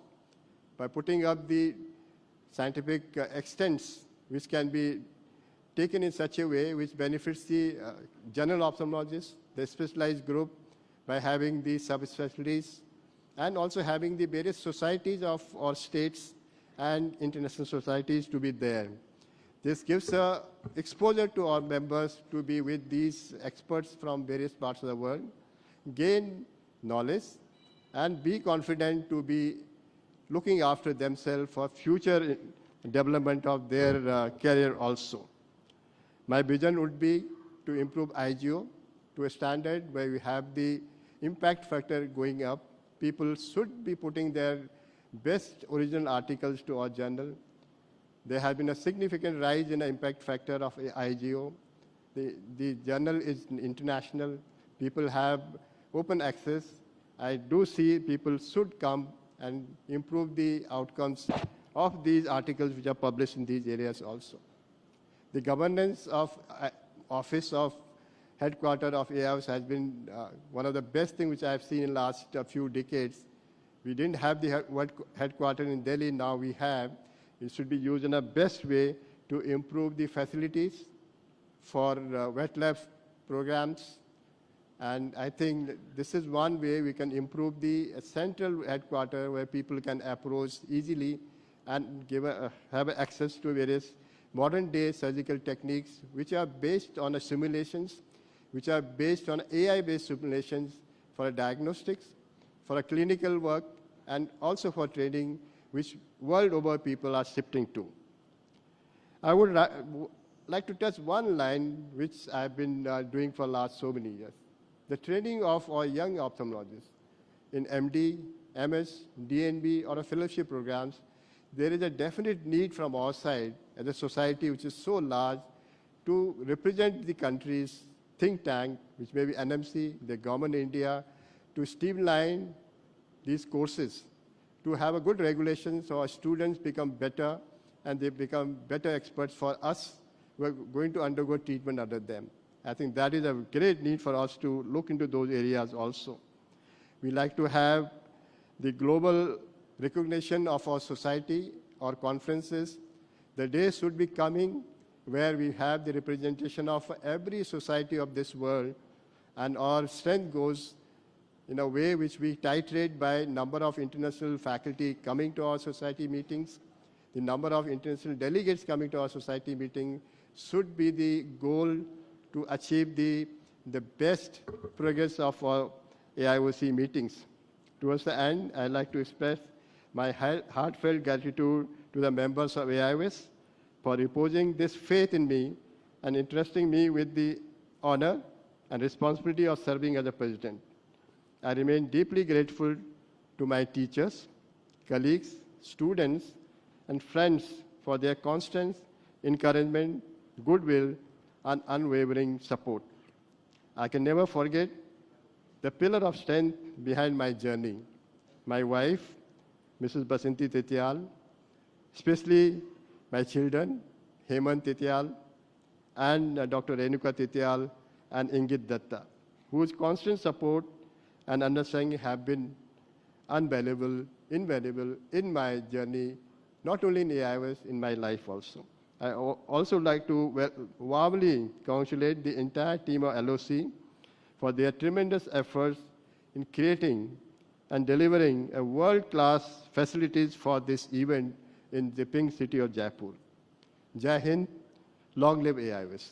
by putting up the scientific extents which can be taken in such a way which benefits the general ophthalmologists, the specialized group, by having the subspecialties, and also having the various societies of our states and international societies to be there. This gives exposure to our members to be with these experts from various parts of the world, gain knowledge, and be confident to be looking after themselves for future development of their career also. My vision would be to improve IGO to a standard where we have the impact factor going up. People should be putting their best original articles to our journal. There has been a significant rise in the impact factor of IGO. The journal is international. People have open access. I do see people should come and improve the outcomes of these articles which are published in these areas also. The governance of Office of Headquarters of AIOS has been one of the best things which I have seen in the last few decades. We didn't have the headquarters in Delhi, now we have. It should be used in a best way to improve the facilities for wet lab programs. And I think this is one way we can improve the central headquarters where people can approach easily and have access to various modern-day surgical techniques which are based on simulations, which are based on AI-based simulations for diagnostics, for clinical work, and also for training, which world over people are shifting to. I would like to touch one line which I've been doing for the last so many years. The training of our young ophthalmologists in MD, MS, DNB, or fellowship programs, there is a definite need from our side as a society which is so large to represent the country's think tank, which may be NMC, the government of India, to streamline these courses, to have a good regulation so our students become better and they become better experts for us who are going to undergo treatment under them. I think that is a great need for us to look into those areas also. We like to have the global recognition of our society, our conferences. The day should be coming where we have the representation of every society of this world, and our strength goes in a way which we titrate by number of international faculty coming to our society meetings. The number of international delegates coming to our society meeting should be the goal to achieve the best progress of our AIOC meetings. Towards the end, I'd like to express my heartfelt gratitude to the members of AIOS for reposing this faith in me and entrusting me with the honor and responsibility of serving as a president. I remain deeply grateful to my teachers, colleagues, students, and friends for their constant encouragement, goodwill, and unwavering support. I can never forget the pillar of strength behind my journey, my wife, Mrs. Basanti Tetial, especially my children, Hemant Tetial, and Dr. Renuka Tetial, and Ingit Datta, whose constant support and understanding have been invaluable in my journey, not only in AIOS, in my life also. I also like to warmly congratulate the entire team of LOC for their tremendous efforts in creating and delivering a world-class facilities for this event in the pink city of Jaipur. Jai Hind, long live AIOS.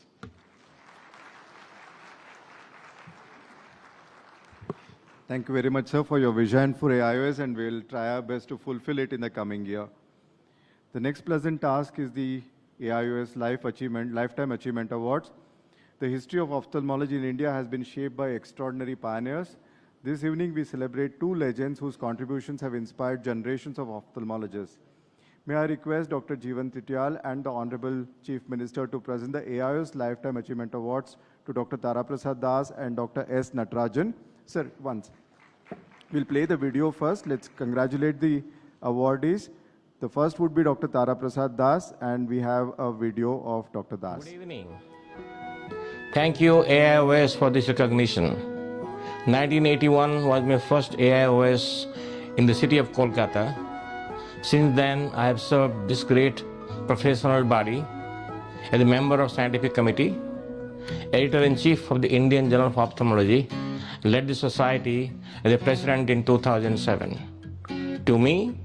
Thank you very much, sir, for your vision for AIOS, and we'll try our best to fulfill it in the coming year. The next pleasant task is the AIOS Lifetime Achievement Awards. The history of ophthalmology in India has been shaped by extraordinary pioneers. This evening, we celebrate two legends whose contributions have inspired generations of ophthalmologists. May I request Dr. Jeevan Titial and the Honorable Chief Minister to present the AIOS Lifetime Achievement Awards to Dr. Tara Prasad Das and Dr. S. Natarajan. Sir, once. We'll play the video first. Let's congratulate the awardees. The first would be Dr. Tara Prasad Das, and we have a video of Dr. Das. Good evening. Thank you, AIOS, for this recognition. 1981 was my first AIOS in the city of Kolkata. Since then, I have served this great professional body as a member of Scientific Committee, Editor-in-Chief of the Indian Journal of Ophthalmology, led the society as a president in 2007. To me,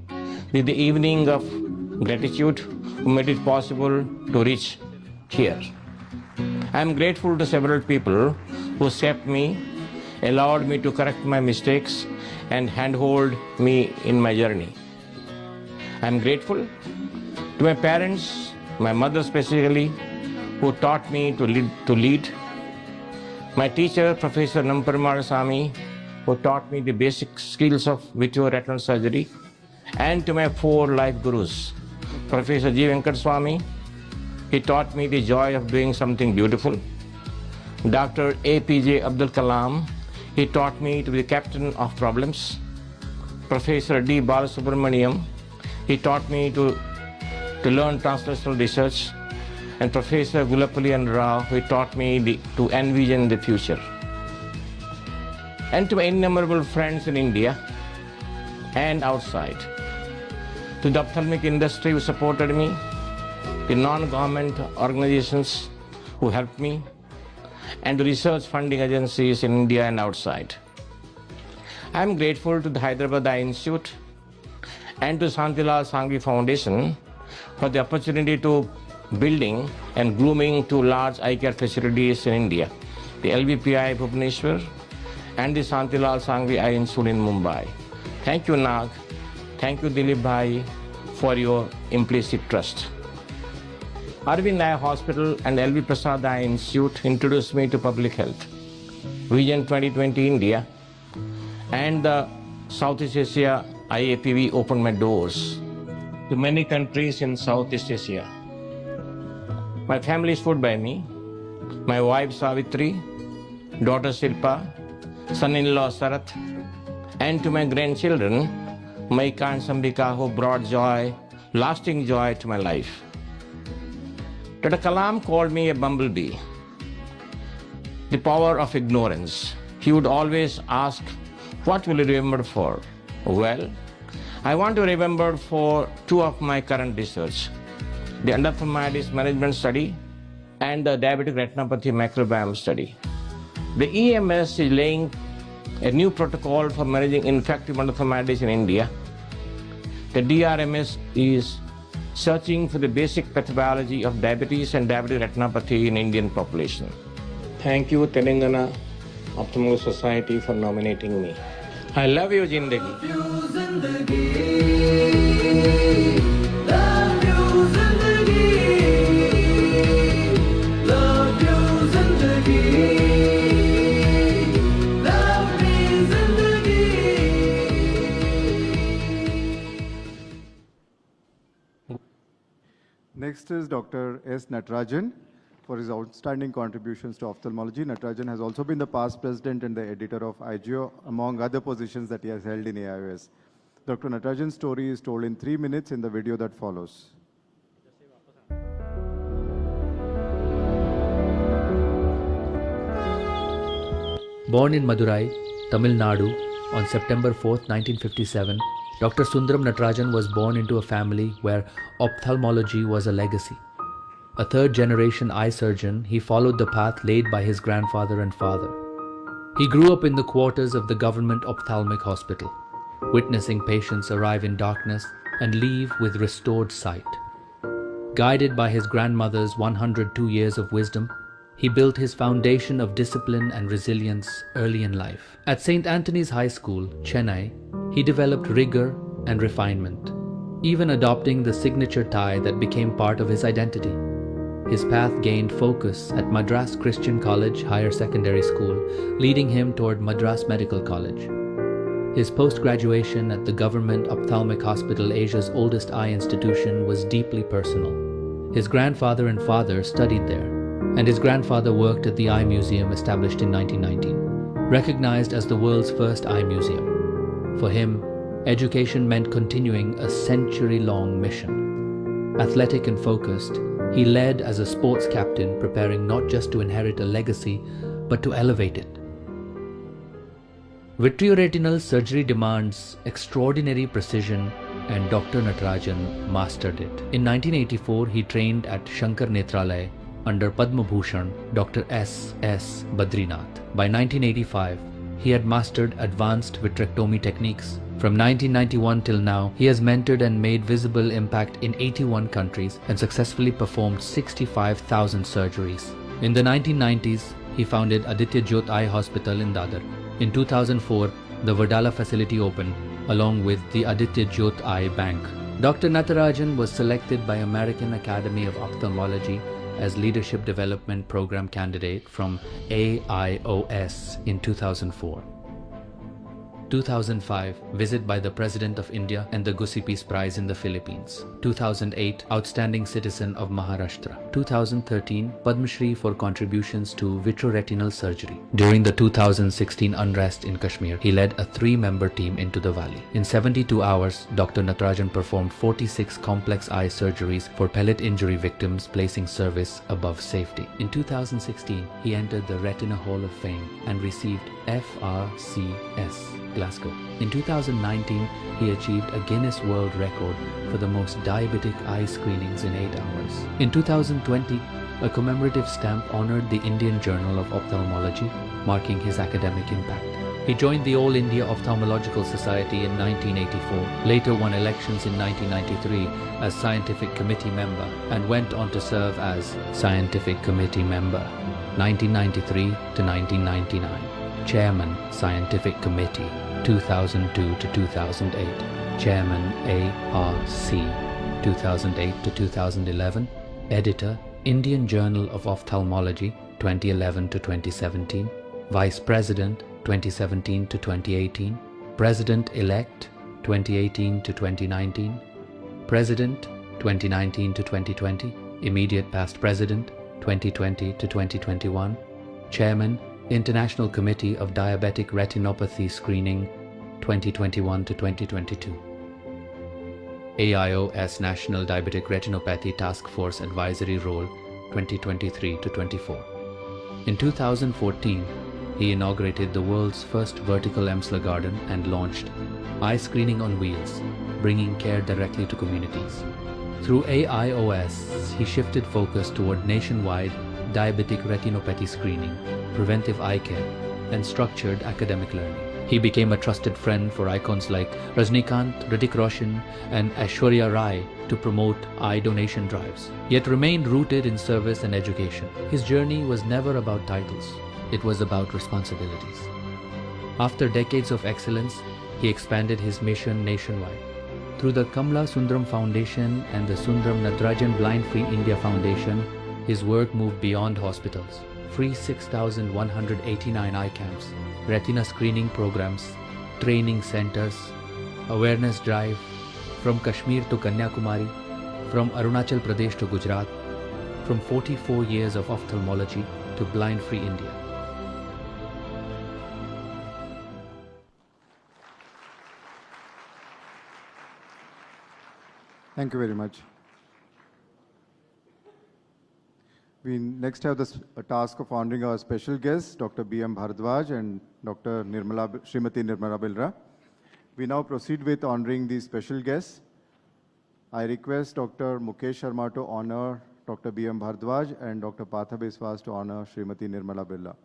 this is the evening of gratitude who made it possible to reach here. I am grateful to several people who shaped me, allowed me to correct my mistakes, and handhold me in my journey. I am grateful to my parents, my mother specifically, who taught me to lead, My teacher, Professor Namperumal Sami, who taught me the basic skills of vitreoretinal surgery, and to my 4 life gurus, Professor G. Venkat Swami, he taught me the joy of doing something beautiful. Dr. APJ Abdul Kalam, he taught me to be the captain of problems. Professor D. Balasubramaniam, he taught me to learn translational research. And Professor Gulapalli and Rao, he taught me to envision the future. And to my innumerable friends in India and outside, to the ophthalmic industry who supported me, the non-government organizations who helped me, and the research funding agencies in India and outside. I am grateful to the Hyderabad Eye Institute and to Santilal Sangvi Foundation for the opportunity to building and grooming 2 large eye care facilities in India, the LVPI Bhubaneswar and the Santilal Sangvi Eye Institute in Mumbai. Thank you, Nag. Thank you, Dilip Bhai, for your implicit trust. Arvind Eye Hospital and LV Prasad Eye Institute introduced me to public health, Vision 2020 India, and the Southeast Asia IAPV opened my doors to many countries in Southeast Asia. My family stood by me, my wife Savitri, daughter Silpa, son-in-law Sarat, and to my grandchildren, Maika and Sambika, who brought joy, lasting joy to my life. Dr. Kalam called me a bumblebee, the power of ignorance. He would always ask, what will you remember for? Well, I want to remember for 2 of my current research, the endophthalmitis management study and the diabetic retinopathy microbiome study. The EMS is laying a new protocol for managing infective endophthalmitis in India. The DRMS is searching for the basic pathobiology of diabetes and diabetic retinopathy in Indian population. Thank you, Telangana Ophthalmology Society, for nominating me. I love you, Zindagi. Next is Dr. S. Natarajan for his outstanding contributions to ophthalmology. Natarajan has also been the past president and the editor of IGO, among other positions that he has held in AIOS. Dr. Natarajan's story is told in 3 minutes in the video that follows. Born in Madurai, Tamil Nadu, on September 4th, 1957, Dr. Sundaram Natarajan was born into a family where ophthalmology was a legacy. A third-generation eye surgeon, he followed the path laid by his grandfather and father. He grew up in the quarters of the government ophthalmic hospital, witnessing patients arrive in darkness and leave with restored sight. Guided by his grandmother's 102 years of wisdom, he built his foundation of discipline and resilience early in life. At St. Anthony's High School, Chennai, he developed rigor and refinement, even adopting the signature tie that became part of his identity. His path gained focus at Madras Christian College Higher Secondary School, leading him toward Madras Medical College. His post-graduation at the Government Ophthalmic Hospital, Asia's oldest eye institution, was deeply personal. His grandfather and father studied there, and his grandfather worked at the Eye Museum established in 1919, recognized as the world's first eye museum. For him, education meant continuing a century-long mission. Athletic and focused, he led as a sports captain, preparing not just to inherit a legacy, but to elevate it. Vitreoretinal surgery demands extraordinary precision, and Dr. Natarajan mastered it. In 1984, he trained at Shankar Netralaya under Padma Bhushan Dr. S.S. Badrinath. By 1985, he had mastered advanced vitrectomy techniques. From 1991 till now, he has mentored and made visible impact in 81 countries and successfully performed 65,000 surgeries. In the 1990s, he founded Aditya Jyot Eye Hospital in Dadar. In 2004, the Vadala facility opened, along with the Aditya Jyot Eye Bank. Dr. Natarajan was selected by American Academy of Ophthalmology as Leadership Development Program candidate from AIOS in 2004. 2005, visit by the President of India and the Gussie Peace Prize in the Philippines. 2008, Outstanding Citizen of Maharashtra. 2013, Padma Shri for contributions to vitreoretinal surgery. During the 2016 unrest in Kashmir, he led a 3-member team into the valley. In 72 hours, Dr. Natarajan performed 46 complex eye surgeries for pellet injury victims, placing service above safety. In 2016, he entered the Retina Hall of Fame and received FRCS Glasgow. In 2019, he achieved a Guinness World Record for the most diabetic eye screenings in 8 hours. In 2020, a commemorative stamp honored the Indian Journal of Ophthalmology, marking his academic impact. He joined the All India Ophthalmological Society in 1984, later won elections in 1993 as Scientific Committee member, and went on to serve as Scientific Committee member 1993 to 1999. Chairman, Scientific Committee, 2002 to 2008. Chairman, ARC, 2008 to 2011. Editor, Indian Journal of Ophthalmology, 2011 to 2017. Vice President, 2017 to 2018. President-elect, 2018 to 2019. President, 2019 to 2020. Immediate past President, 2020 to 2021. Chairman, International Committee of Diabetic Retinopathy Screening, 2021 to 2022. AIOS National Diabetic Retinopathy Task Force Advisory Role, 2023 to 24. In 2014, he inaugurated the world's first vertical EMSLA garden and launched Eye Screening on Wheels, bringing care directly to communities. Through AIOS, he shifted focus toward nationwide diabetic retinopathy screening, preventive eye care, and structured academic learning. He became a trusted friend for icons like Rajnikant, Hrithik Roshan, and Aishwarya Rai to promote eye donation drives, yet remained rooted in service and education. His journey was never about titles, it was about responsibilities. After decades of excellence, he expanded his mission nationwide. Through the Kamla Sundaram Foundation and the Sundaram Natarajan Blind Free India Foundation, his work moved beyond hospitals. Free 6,189 eye camps, retina screening programs, training centers, awareness drive, from Kashmir to Kanyakumari, from Arunachal Pradesh to Gujarat, from 44 years of ophthalmology to Blind Free India. Thank you very much. We next have the task of honoring our special guests, Dr. B.M. Bharadwaj and Dr. Srimati Nirmala Bilra. We now proceed with honoring these special guests. I request Dr. Mukesh Sharma to honor Dr. B.M. Bharadwaj and Dr. Partha Biswas to honor Srimati Nirmala Bilra.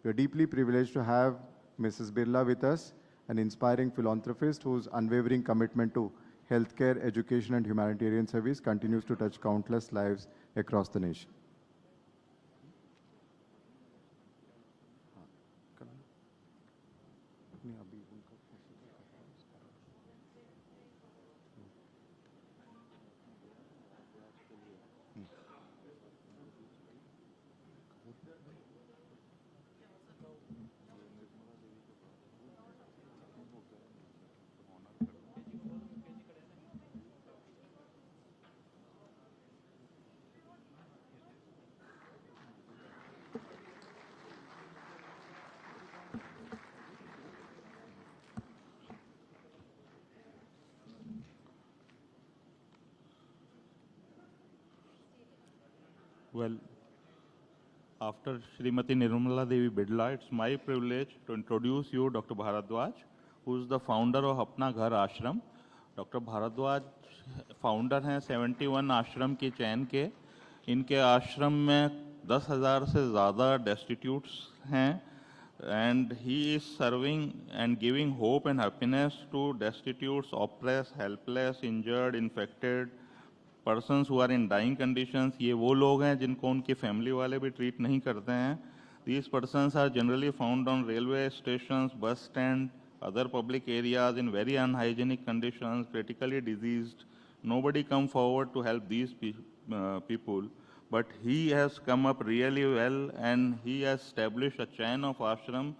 We are deeply privileged to have Mrs. Birla with us, an inspiring philanthropist whose unwavering commitment to healthcare, education, and humanitarian service continues to touch countless lives across the nation. Well, after Srimati Nirmala Devi Bidla, it's my privilege to introduce you Dr. Bharadwaj, who is the founder of Apna Ghar Ashram. Dr. Bharadwaj founder हैं 71 आश्रम की चैन के. इनके आश्रम में 10,000 से ज़्यादा destitutes हैं, and he is serving and giving hope and happiness to destitutes, oppressed, helpless, injured, infected, persons who are in dying conditions. ये वो लोग हैं जिनको उनकी फैमिली वाले भी ट्रीट नहीं करते हैं. These persons are generally found on railway stations, bus stand, other public areas in very unhygienic conditions, critically diseased. Nobody come forward to help these people. but he has come up really well and he has established a chain of ashram.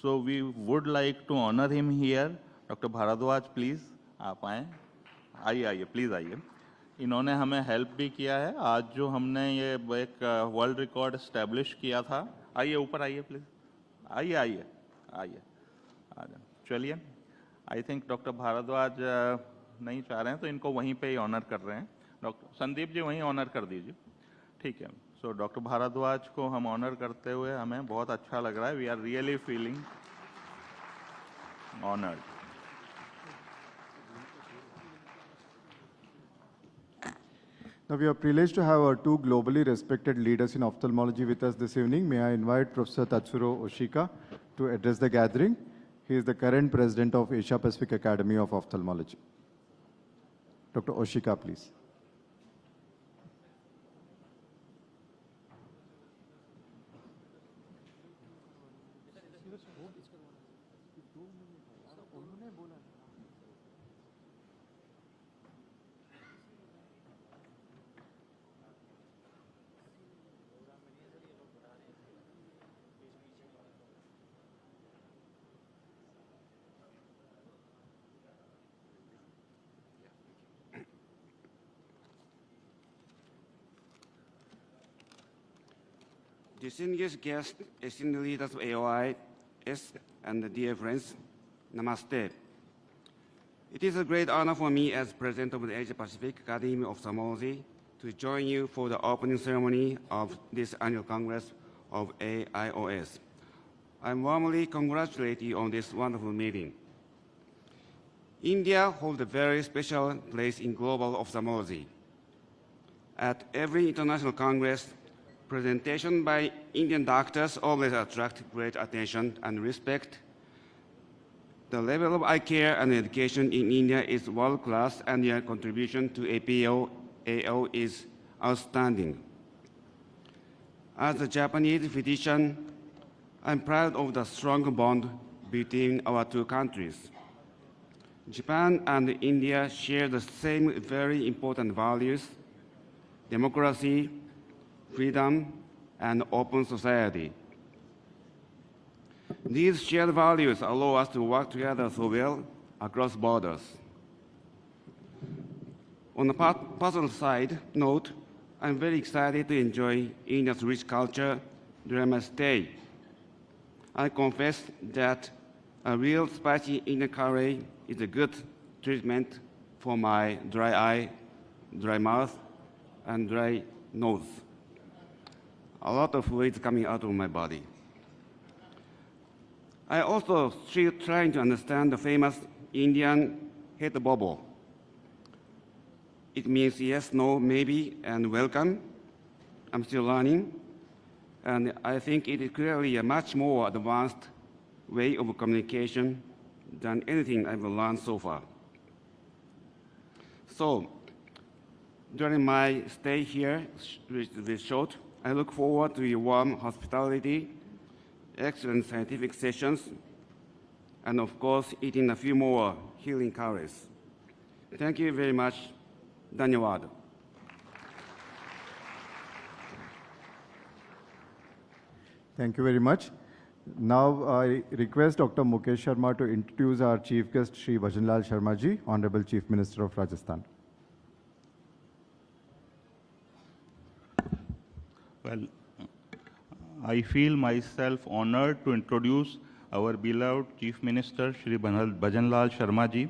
So we would like to honor him here. Dr. Bharadwaj, please, आप आएँ. आइए, please आइए. इन्होंने हमें help भी किया है. आज जो हमने ये एक वर्ल्ड रिकॉर्ड एस्टेब्लिश किया था. आइए, ऊपर आइए प्लीज़. आइए. चलिए. आई थिंक डॉक्टर भारद्वाज नहीं चाह रहे हैं, तो इनको वहीं पे ही ऑनर कर रहे हैं. डॉक्टर संदीप जी वहीं ऑनर कर दीजिए. ठीक है. सो डॉक्टर भारद्वाज को हम ऑनर करते हुए हमें बहुत अच्छा लग रहा है. We are really feeling honoured. Now we are privileged to have our two globally respected leaders in ophthalmology with us this evening. May I invite Professor Tatsuro Oshika to address the gathering. He is the current president of Asia Pacific Academy of Ophthalmology. Dr. Oshika, please. Distinguished guests, esteemed leaders of AOIS, and dear friends, Namaste. It is a great honor for me as President of the Asia Pacific Academy of Ophthalmology to join you for the opening ceremony of this annual Congress of AIOS. I warmly congratulate you on this wonderful meeting. India holds a very special place in global ophthalmology. At every international congress, presentation by Indian doctors always attract great attention and respect. The level of eye care and education in India is world-class, and your contribution to APO is outstanding. As a Japanese physician, I'm proud of the strong bond between our two countries. Japan and India share the same very important values: democracy, freedom, and open society. These shared values allow us to work together so well across borders. On a personal side note, I'm very excited to enjoy India's rich culture during my stay. I confess that a real spicy Indian curry is a good treatment for my dry eye, dry mouth, and dry nose. A lot of fluids coming out of my body. I also still trying to understand the famous Indian head bobble. It means yes, no, maybe, and welcome. I'm still learning, and I think it is clearly a much more advanced way of communication than anything I've learned so far. So, during my stay here, which is short, I look forward to your warm hospitality, excellent scientific sessions, and of course, eating a few more healing curries. Thank you very much. Dhanyawad. Thank you very much. Now I request Dr. Mukesh Sharma to introduce our chief guest, Shri Bhajanlal Sharma ji, Honorable Chief Minister of Rajasthan. Well, I feel myself honored to introduce our beloved Chief Minister Shri Bhajanlal Sharma ji.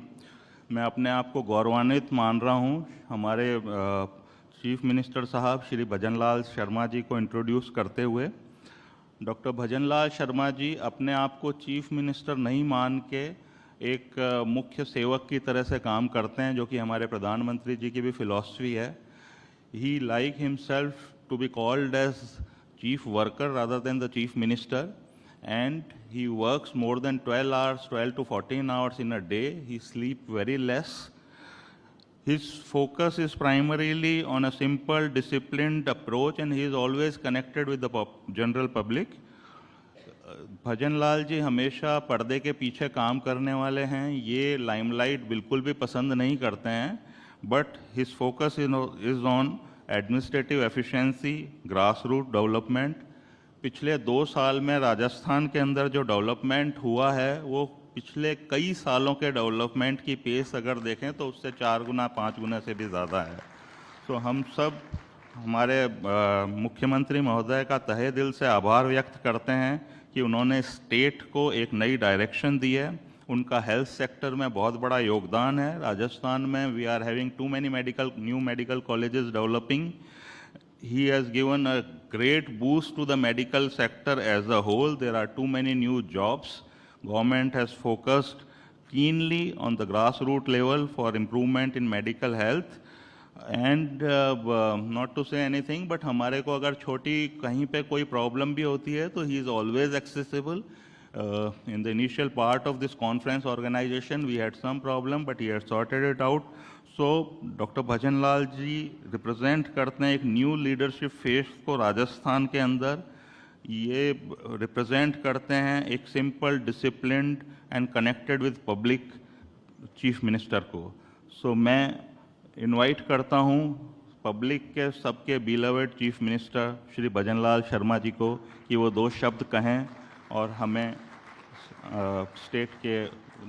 मैं अपने आप को गौरवान्वित मान रहा हूँ हमारे chief minister साहब श्री भजनलाल शर्मा जी को इंट्रोड्यूस करते हुए. डॉक्टर भजनलाल शर्मा जी अपने आप को चीफ मिनिस्टर नहीं मान के एक मुख्य सेवक की तरह से काम करते हैं, जो कि हमारे प्रधानमंत्री जी की भी फिलॉसफी है. He like himself to be called as chief worker rather than the chief minister, and he works more than 12 to 14 hours in a day. He sleeps very less. His focus is primarily on a simple, disciplined approach, and he is always connected with the general public. Bhajanlal ji हमेशा पर्दे के पीछे काम करने वाले हैं. ये limelight बिल्कुल भी पसंद नहीं करते हैं, but his focus is on administrative efficiency, grass root development. पिछले 2 साल में राजस्थान के अंदर जो डेवलपमेंट हुआ है वो पिछले कई सालों के डेवलपमेंट की पेस अगर देखें तो उससे 4 गुना 5 गुना से भी ज़्यादा है। तो हम सब हमारे मुख्यमंत्री महोदय का तहे दिल से आभार व्यक्त करते हैं कि उन्होंने स्टेट को एक नई डायरेक्शन दी है। उनका हेल्थ सेक्टर में बहुत बड़ा योगदान है। राजस्थान में we are having too many new medical colleges developing. He has given a great boost to the medical sector as a whole. There are too many new jobs. Government has focused keenly on the grassroots level for improvement in medical health. And not to say anything, but हमारे को अगर छोटी कहीं पे कोई problem भी होती है तो he is always accessible. In the initial part of this conference organization, we had some problem, but he had sorted it out. So, doctor Bhajanlal ji represent करते हैं एक न्यू लीडरशिप फेस को राजस्थान के अंदर। ये रिप्रेजेंट करते हैं एक simple, disciplined and connected with public chief minister को। सो मैं इनवाइट करता हूँ पब्लिक के सबके beloved chief minister Shri Bhajanlal Sharma ji को कि वो 2 शब्द कहें और हमें स्टेट के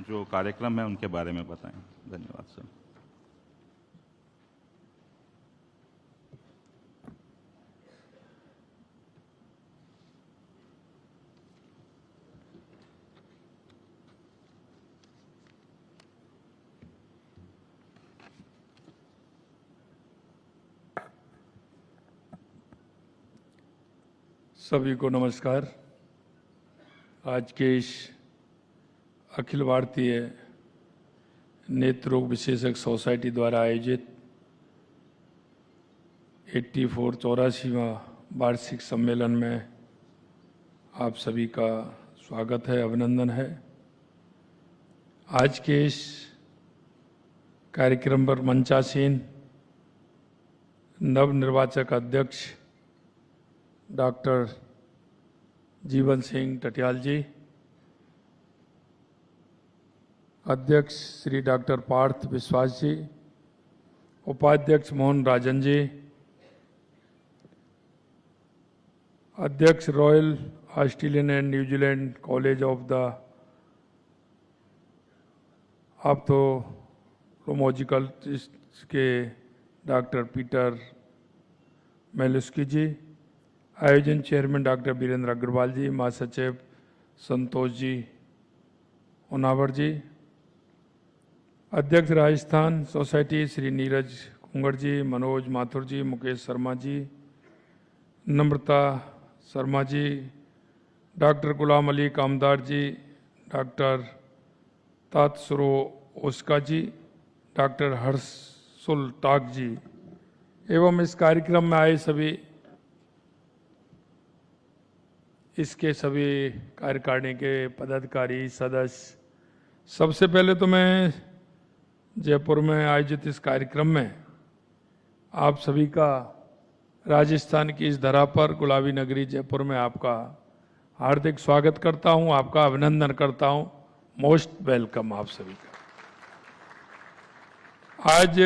जो कार्यक्रम है उनके बारे में बताएं। धन्यवाद सर। सभी को नमस्कार। आज के इस अखिल भारतीय नेत्र रोग विशेषज्ञ सोसाइटी द्वारा आयोजित 84वां वार्षिक सम्मेलन में आप सभी का स्वागत है, अभिनंदन है। आज के इस कार्यक्रम पर मंचासीन नवनिर्वाचक अध्यक्ष डॉक्टर जीवन सिंह टटियाल जी, अध्यक्ष श्री डॉक्टर पार्थ विश्वास जी, उपाध्यक्ष मोहन राजन जी, अध्यक्ष royal Australian and New Zealand college of the ophthalmological के डॉक्टर पीटर मेलुस्की जी, आयोजन चेयरमैन डॉक्टर वीरेंद्र अग्रवाल जी, महासचिव संतोष जी उनावर जी, अध्यक्ष Rajasthan society Shri Neeraj Kungad ji, Manoj Mathur ji, Mukesh Sharma ji, Namrata Sharma ji, doctor Ghulam Ali Kamdar ji, doctor Tatsuro Oska ji, doctor Harshul Tak ji एवं इस कार्यक्रम में आए सभी इसके सभी कार्यकारिणी के पदाधिकारी सदस्य। सबसे पहले तो मैं जयपुर में आयोजित इस कार्यक्रम में आप सभी का राजस्थान की इस धरा पर गुलाबी नगरी जयपुर में आपका हार्दिक स्वागत करता हूं, आपका अभिनंदन करता हूं। मोस्ट वेलकम आप सभी का। आज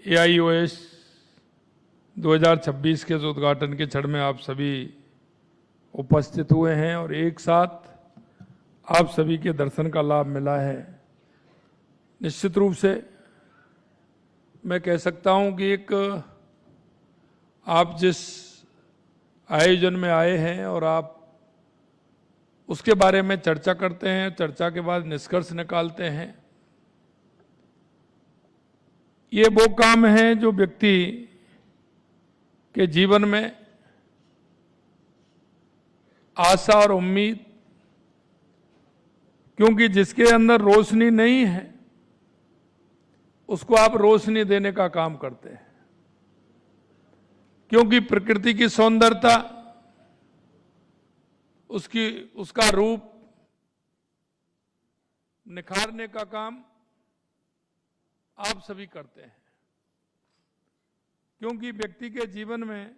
AIOS 2026 के उद्घाटन के क्षण में आप सभी उपस्थित हुए हैं और एक साथ आप सभी के दर्शन का लाभ मिला है। निश्चित रूप से मैं कह सकता हूं कि एक आप जिस आयोजन में आए हैं और आप उसके बारे में चर्चा करते हैं, चर्चा के बाद निष्कर्ष निकालते हैं, ये वो काम है जो व्यक्ति के जीवन में आशा और उम्मीद, क्योंकि जिसके अंदर रोशनी नहीं है उसको आप रोशनी देने का काम करते हैं, क्योंकि प्रकृति की सौंदर्यता, उसका रूप निखारने का काम आप सभी करते हैं। क्योंकि व्यक्ति के जीवन में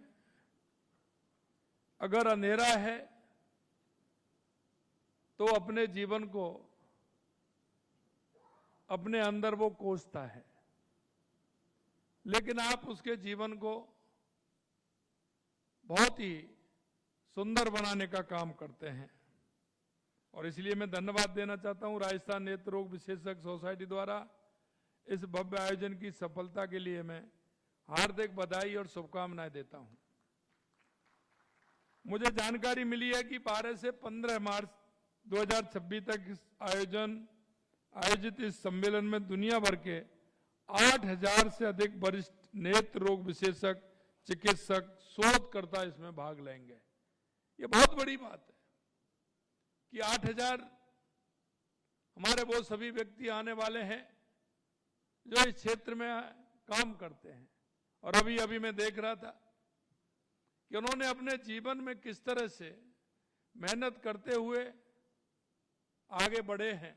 अगर अंधेरा है तो अपने जीवन को अपने अंदर वो कोसता है, लेकिन आप उसके जीवन को बहुत ही सुंदर बनाने का काम करते हैं। और इसलिए मैं धन्यवाद देना चाहता हूं राजस्थान नेत्र रोग विशेषज्ञ सोसाइटी द्वारा इस भव्य आयोजन की सफलता के लिए मैं हार्दिक बधाई और शुभकामनाएं देता हूं। मुझे जानकारी मिली है कि 12 से 15 मार्च 2026 तक आयोजित इस सम्मेलन में दुनिया भर के 8000 से अधिक वरिष्ठ नेत्र रोग विशेषज्ञ, चिकित्सक, शोधकर्ता इसमें भाग लेंगे। ये बहुत बड़ी बात है कि 8000 हमारे वो सभी व्यक्ति आने वाले हैं जो इस क्षेत्र में काम करते हैं। और अभी मैं देख रहा था कि उन्होंने अपने जीवन में किस तरह से मेहनत करते हुए आगे बढ़े हैं।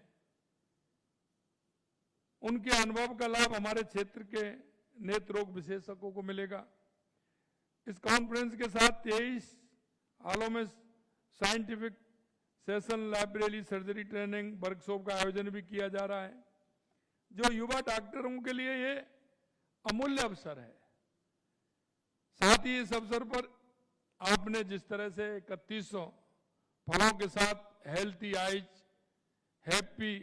उनके अनुभव का लाभ हमारे क्षेत्र के नेत्र रोग विशेषज्ञों को मिलेगा। इस कॉन्फ्रेंस के साथ 23 हालों में scientific session, library, surgery training, workshop का आयोजन भी किया जा रहा है, जो युवा डॉक्टरों के लिए ये अमूल्य अवसर है। साथ ही इस अवसर पर आपने जिस तरह से 3100 फलों के साथ हेल्थी आइज हैप्पी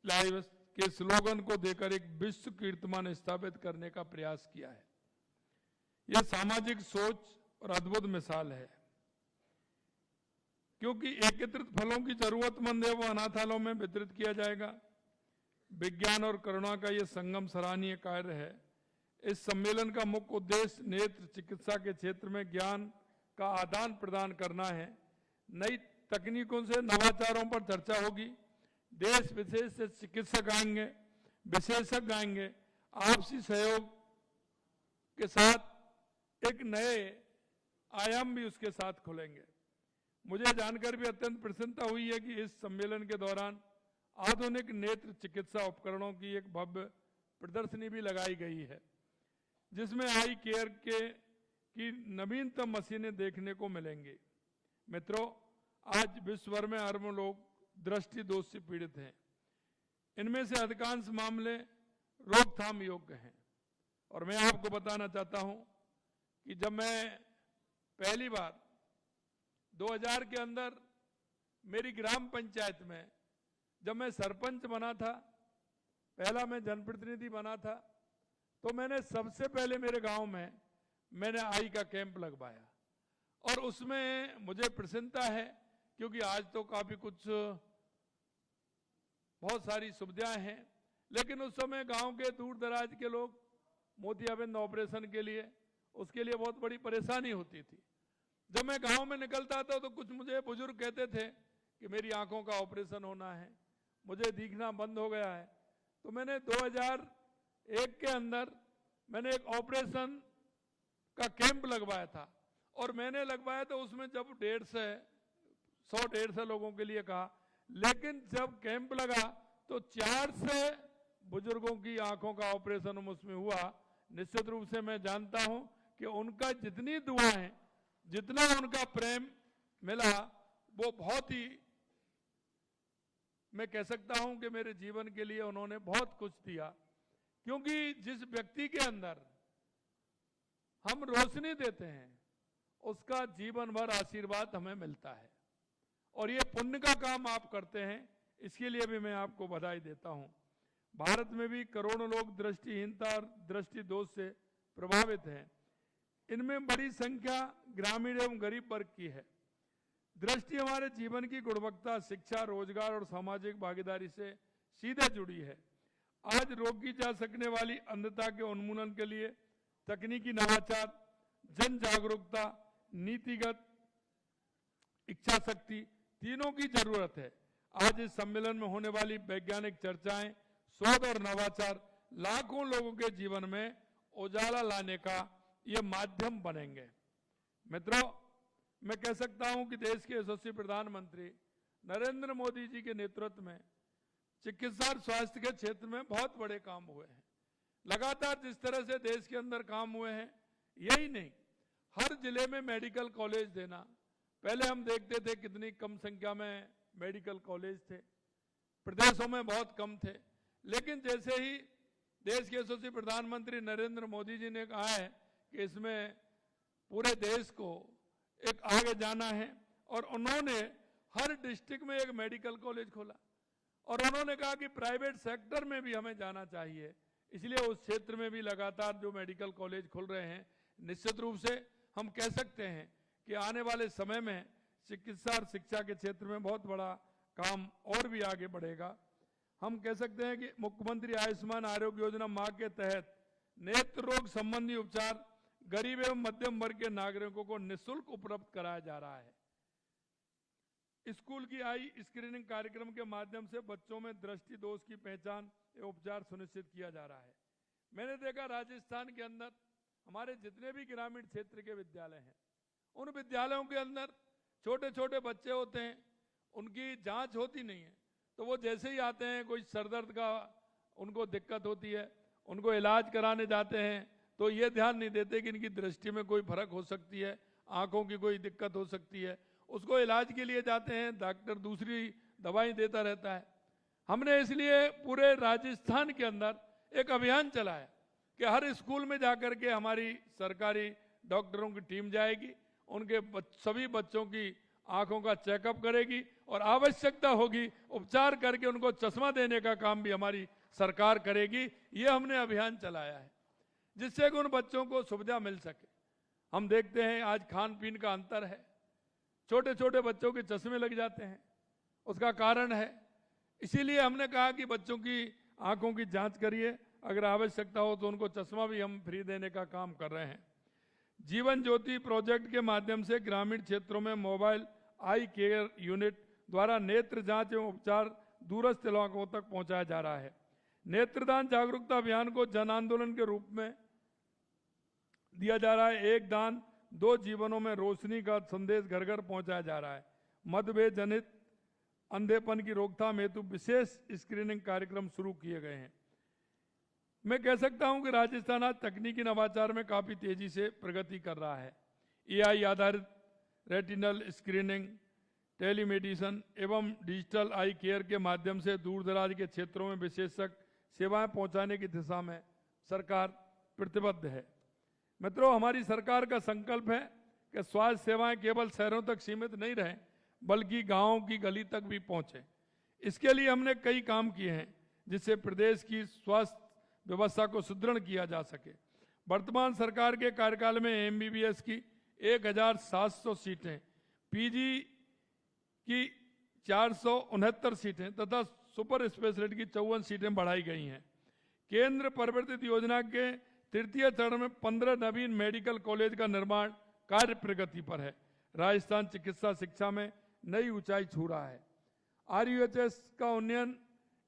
लाइव्स के स्लोगन को देकर एक विश्व कीर्तिमान स्थापित करने का प्रयास किया है। यह सामाजिक सोच और अद्भुत मिसाल है, क्योंकि एकत्रित फलों की जरूरतमंद है वो अनाथालयों में वितरित किया जाएगा। विज्ञान और करुणा का यह संगम सराहनीय कार्य है। इस सम्मेलन का मुख्य उद्देश्य नेत्र चिकित्सा के क्षेत्र में ज्ञान का आदान प्रदान करना है। नई तकनीकों से नवाचारों पर चर्चा होगी। देश विदेश से चिकित्सक आएंगे, विशेषज्ञ आएंगे। आपसी सहयोग के साथ एक नए आयाम भी उसके साथ खुलेंगे। मुझे जानकर भी अत्यंत प्रसन्नता हुई है कि इस सम्मेलन के दौरान आधुनिक नेत्र चिकित्सा उपकरणों की एक भव्य प्रदर्शनी भी लगाई गई है, जिसमें आई केयर की नवीनतम मशीनें देखने को मिलेंगी। मित्रों, आज विश्व भर में अरबों लोग दृष्टि दोष से पीड़ित हैं। इनमें से अधिकांश मामले रोकथाम योग्य हैं। और मैं आपको बताना चाहता हूं कि जब मैं पहली बार 2000 के अंदर मेरी ग्राम पंचायत में जब मैं सरपंच बना था, पहला मैं जनप्रतिनिधि बना था, तो मैंने सबसे पहले मेरे गांव में मैंने आई का कैंप लगवाया। और उसमें मुझे प्रसन्नता है, क्योंकि आज तो काफी कुछ बहुत सारी सुविधाएं हैं, लेकिन उस समय गांव के दूर दराज के लोग मोतियाबिंद ऑपरेशन के लिए, उसके लिए बहुत बड़ी परेशानी होती थी। जब मैं गांव में निकलता था तो कुछ मुझे बुजुर्ग कहते थे कि मेरी आंखों का ऑपरेशन होना है, मुझे दिखना बंद हो गया है। तो मैंने 2001 के अंदर मैंने एक ऑपरेशन का कैंप लगवाया था। और मैंने लगवाया तो उसमें जब 150 लोगों के लिए कहा, लेकिन जब कैंप लगा तो 400 बुजुर्गों की आंखों का ऑपरेशन उसमें हुआ। निश्चित रूप से मैं जानता हूं कि उनका जितनी दुआएं, जितना उनका प्रेम मिला, वो बहुत ही, मैं कह सकता हूं कि मेरे जीवन के लिए उन्होंने बहुत कुछ दिया। क्योंकि जिस व्यक्ति के अंदर हम रोशनी देते हैं, उसका जीवन भर आशीर्वाद हमें मिलता है। और ये पुण्य का काम आप करते हैं, इसके लिए भी मैं आपको बधाई देता हूं। भारत में भी करोड़ों लोग दृष्टिहीनता और दृष्टि दोष से प्रभावित हैं। इनमें बड़ी संख्या ग्रामीण एवं गरीब वर्ग की है। दृष्टि हमारे जीवन की गुणवत्ता, शिक्षा, रोजगार और सामाजिक भागीदारी से सीधे जुड़ी है। आज रोकी जा सकने वाली अंधता के उन्मूलन के लिए तकनीकी नवाचार, जन जागरूकता, नीतिगत इच्छा शक्ति, तीनों की जरूरत है। आज इस सम्मेलन में होने वाली वैज्ञानिक चर्चाएं, शोध और नवाचार लाखों लोगों के जीवन में उजाला लाने का ये माध्यम बनेंगे। मित्रों, मैं कह सकता हूं कि देश के यशस्वी प्रधानमंत्री नरेंद्र मोदी जी के नेतृत्व में चिकित्सा और स्वास्थ्य के क्षेत्र में बहुत बड़े काम हुए हैं। लगातार जिस तरह से देश के अंदर काम हुए हैं, यही नहीं, हर जिले में मेडिकल कॉलेज देना। पहले हम देखते थे कितनी कम संख्या में मेडिकल कॉलेज थे, प्रदेशों में बहुत कम थे, लेकिन जैसे ही देश के यशस्वी प्रधानमंत्री नरेंद्र मोदी जी ने कहा है कि इसमें पूरे देश को एक आगे जाना है, और उन्होंने हर डिस्ट्रिक्ट में एक मेडिकल कॉलेज खोला, और उन्होंने कहा कि प्राइवेट सेक्टर में भी हमें जाना चाहिए। इसलिए उस क्षेत्र में भी लगातार जो मेडिकल कॉलेज खुल रहे हैं, निश्चित रूप से हम कह सकते हैं कि आने वाले समय में चिकित्सा और शिक्षा के क्षेत्र में बहुत बड़ा काम और भी आगे बढ़ेगा। हम कह सकते हैं कि मुख्यमंत्री आयुष्मान आरोग्य योजना माह के तहत नेत्र रोग संबंधी उपचार गरीब एवं मध्यम वर्ग के नागरिकों को निःशुल्क उपलब्ध कराया जा रहा है। स्कूल की आई स्क्रीनिंग कार्यक्रम के माध्यम से बच्चों में दृष्टि दोष की पहचान एवं उपचार सुनिश्चित किया जा रहा है। मैंने देखा राजस्थान के अंदर हमारे जितने भी ग्रामीण क्षेत्र के विद्यालय हैं, उन विद्यालयों के अंदर छोटे छोटे बच्चे होते हैं, उनकी जांच होती नहीं है, तो वो जैसे ही आते हैं कोई सरदर्द का उनको दिक्कत होती है, उनको इलाज कराने जाते हैं तो ये ध्यान नहीं देते कि इनकी दृष्टि में कोई फर्क हो सकती है, आंखों की कोई दिक्कत हो सकती है। उसको इलाज के लिए जाते हैं, डॉक्टर दूसरी दवाई देता रहता है। हमने इसलिए पूरे राजस्थान के अंदर एक अभियान चलाया कि हर स्कूल में जाकर के हमारी सरकारी डॉक्टरों की टीम जाएगी, उनके सभी बच्चों की आंखों का चेकअप करेगी, और आवश्यकता होगी उपचार करके उनको चश्मा देने का काम भी हमारी सरकार करेगी। ये हमने अभियान चलाया है जिससे कि उन बच्चों को सुविधा मिल सके। हम देखते हैं आज खान पीन का अंतर है, छोटे छोटे बच्चों के चश्मे लग जाते हैं, उसका कारण है। इसीलिए हमने कहा कि बच्चों की आंखों की जांच करिए, अगर आवश्यकता हो तो उनको चश्मा भी हम फ्री देने का काम कर रहे हैं। जीवन ज्योति प्रोजेक्ट के माध्यम से ग्रामीण क्षेत्रों में मोबाइल आई केयर यूनिट द्वारा नेत्र जांच एवं उपचार दूरस्थ इलाकों तक पहुंचाया जा रहा है। नेत्रदान जागरूकता अभियान को जन आंदोलन के रूप में दिया जा रहा है। एक दान दो जीवनों में रोशनी का संदेश घर घर पहुंचाया जा रहा है। मतभेद जनित अंधेपन की रोकथाम हेतु विशेष स्क्रीनिंग कार्यक्रम शुरू किए गए हैं। मैं कह सकता हूं कि राजस्थान आज तकनीकी नवाचार में काफी तेजी से प्रगति कर रहा है। एआई आधारित रेटिनल स्क्रीनिंग, टेलीमेडिसिन एवं डिजिटल आई केयर के माध्यम से दूर दराज के क्षेत्रों में विशेषज्ञ सेवाएं पहुंचाने की दिशा में सरकार प्रतिबद्ध है। मित्रों, हमारी सरकार का संकल्प है कि स्वास्थ्य सेवाएं केवल शहरों तक सीमित नहीं रहें, बल्कि गांवों की गली तक भी पहुंचे। इसके लिए हमने कई काम किए हैं जिससे प्रदेश की स्वास्थ्य व्यवस्था को सुदृढ़ किया जा सके। वर्तमान सरकार के कार्यकाल में एमबीबीएस की 1700 सीटें, पीजी की 469 सीटें तथा सुपर स्पेशलिटी की 54 सीटें बढ़ाई गई हैं। केंद्र प्रवर्तित योजना के तृतीय चरण में 15 नवीन मेडिकल कॉलेज का निर्माण कार्य प्रगति पर है। राजस्थान चिकित्सा शिक्षा में नई ऊंचाई छू रहा है। आरयूएचएस का उन्नयन,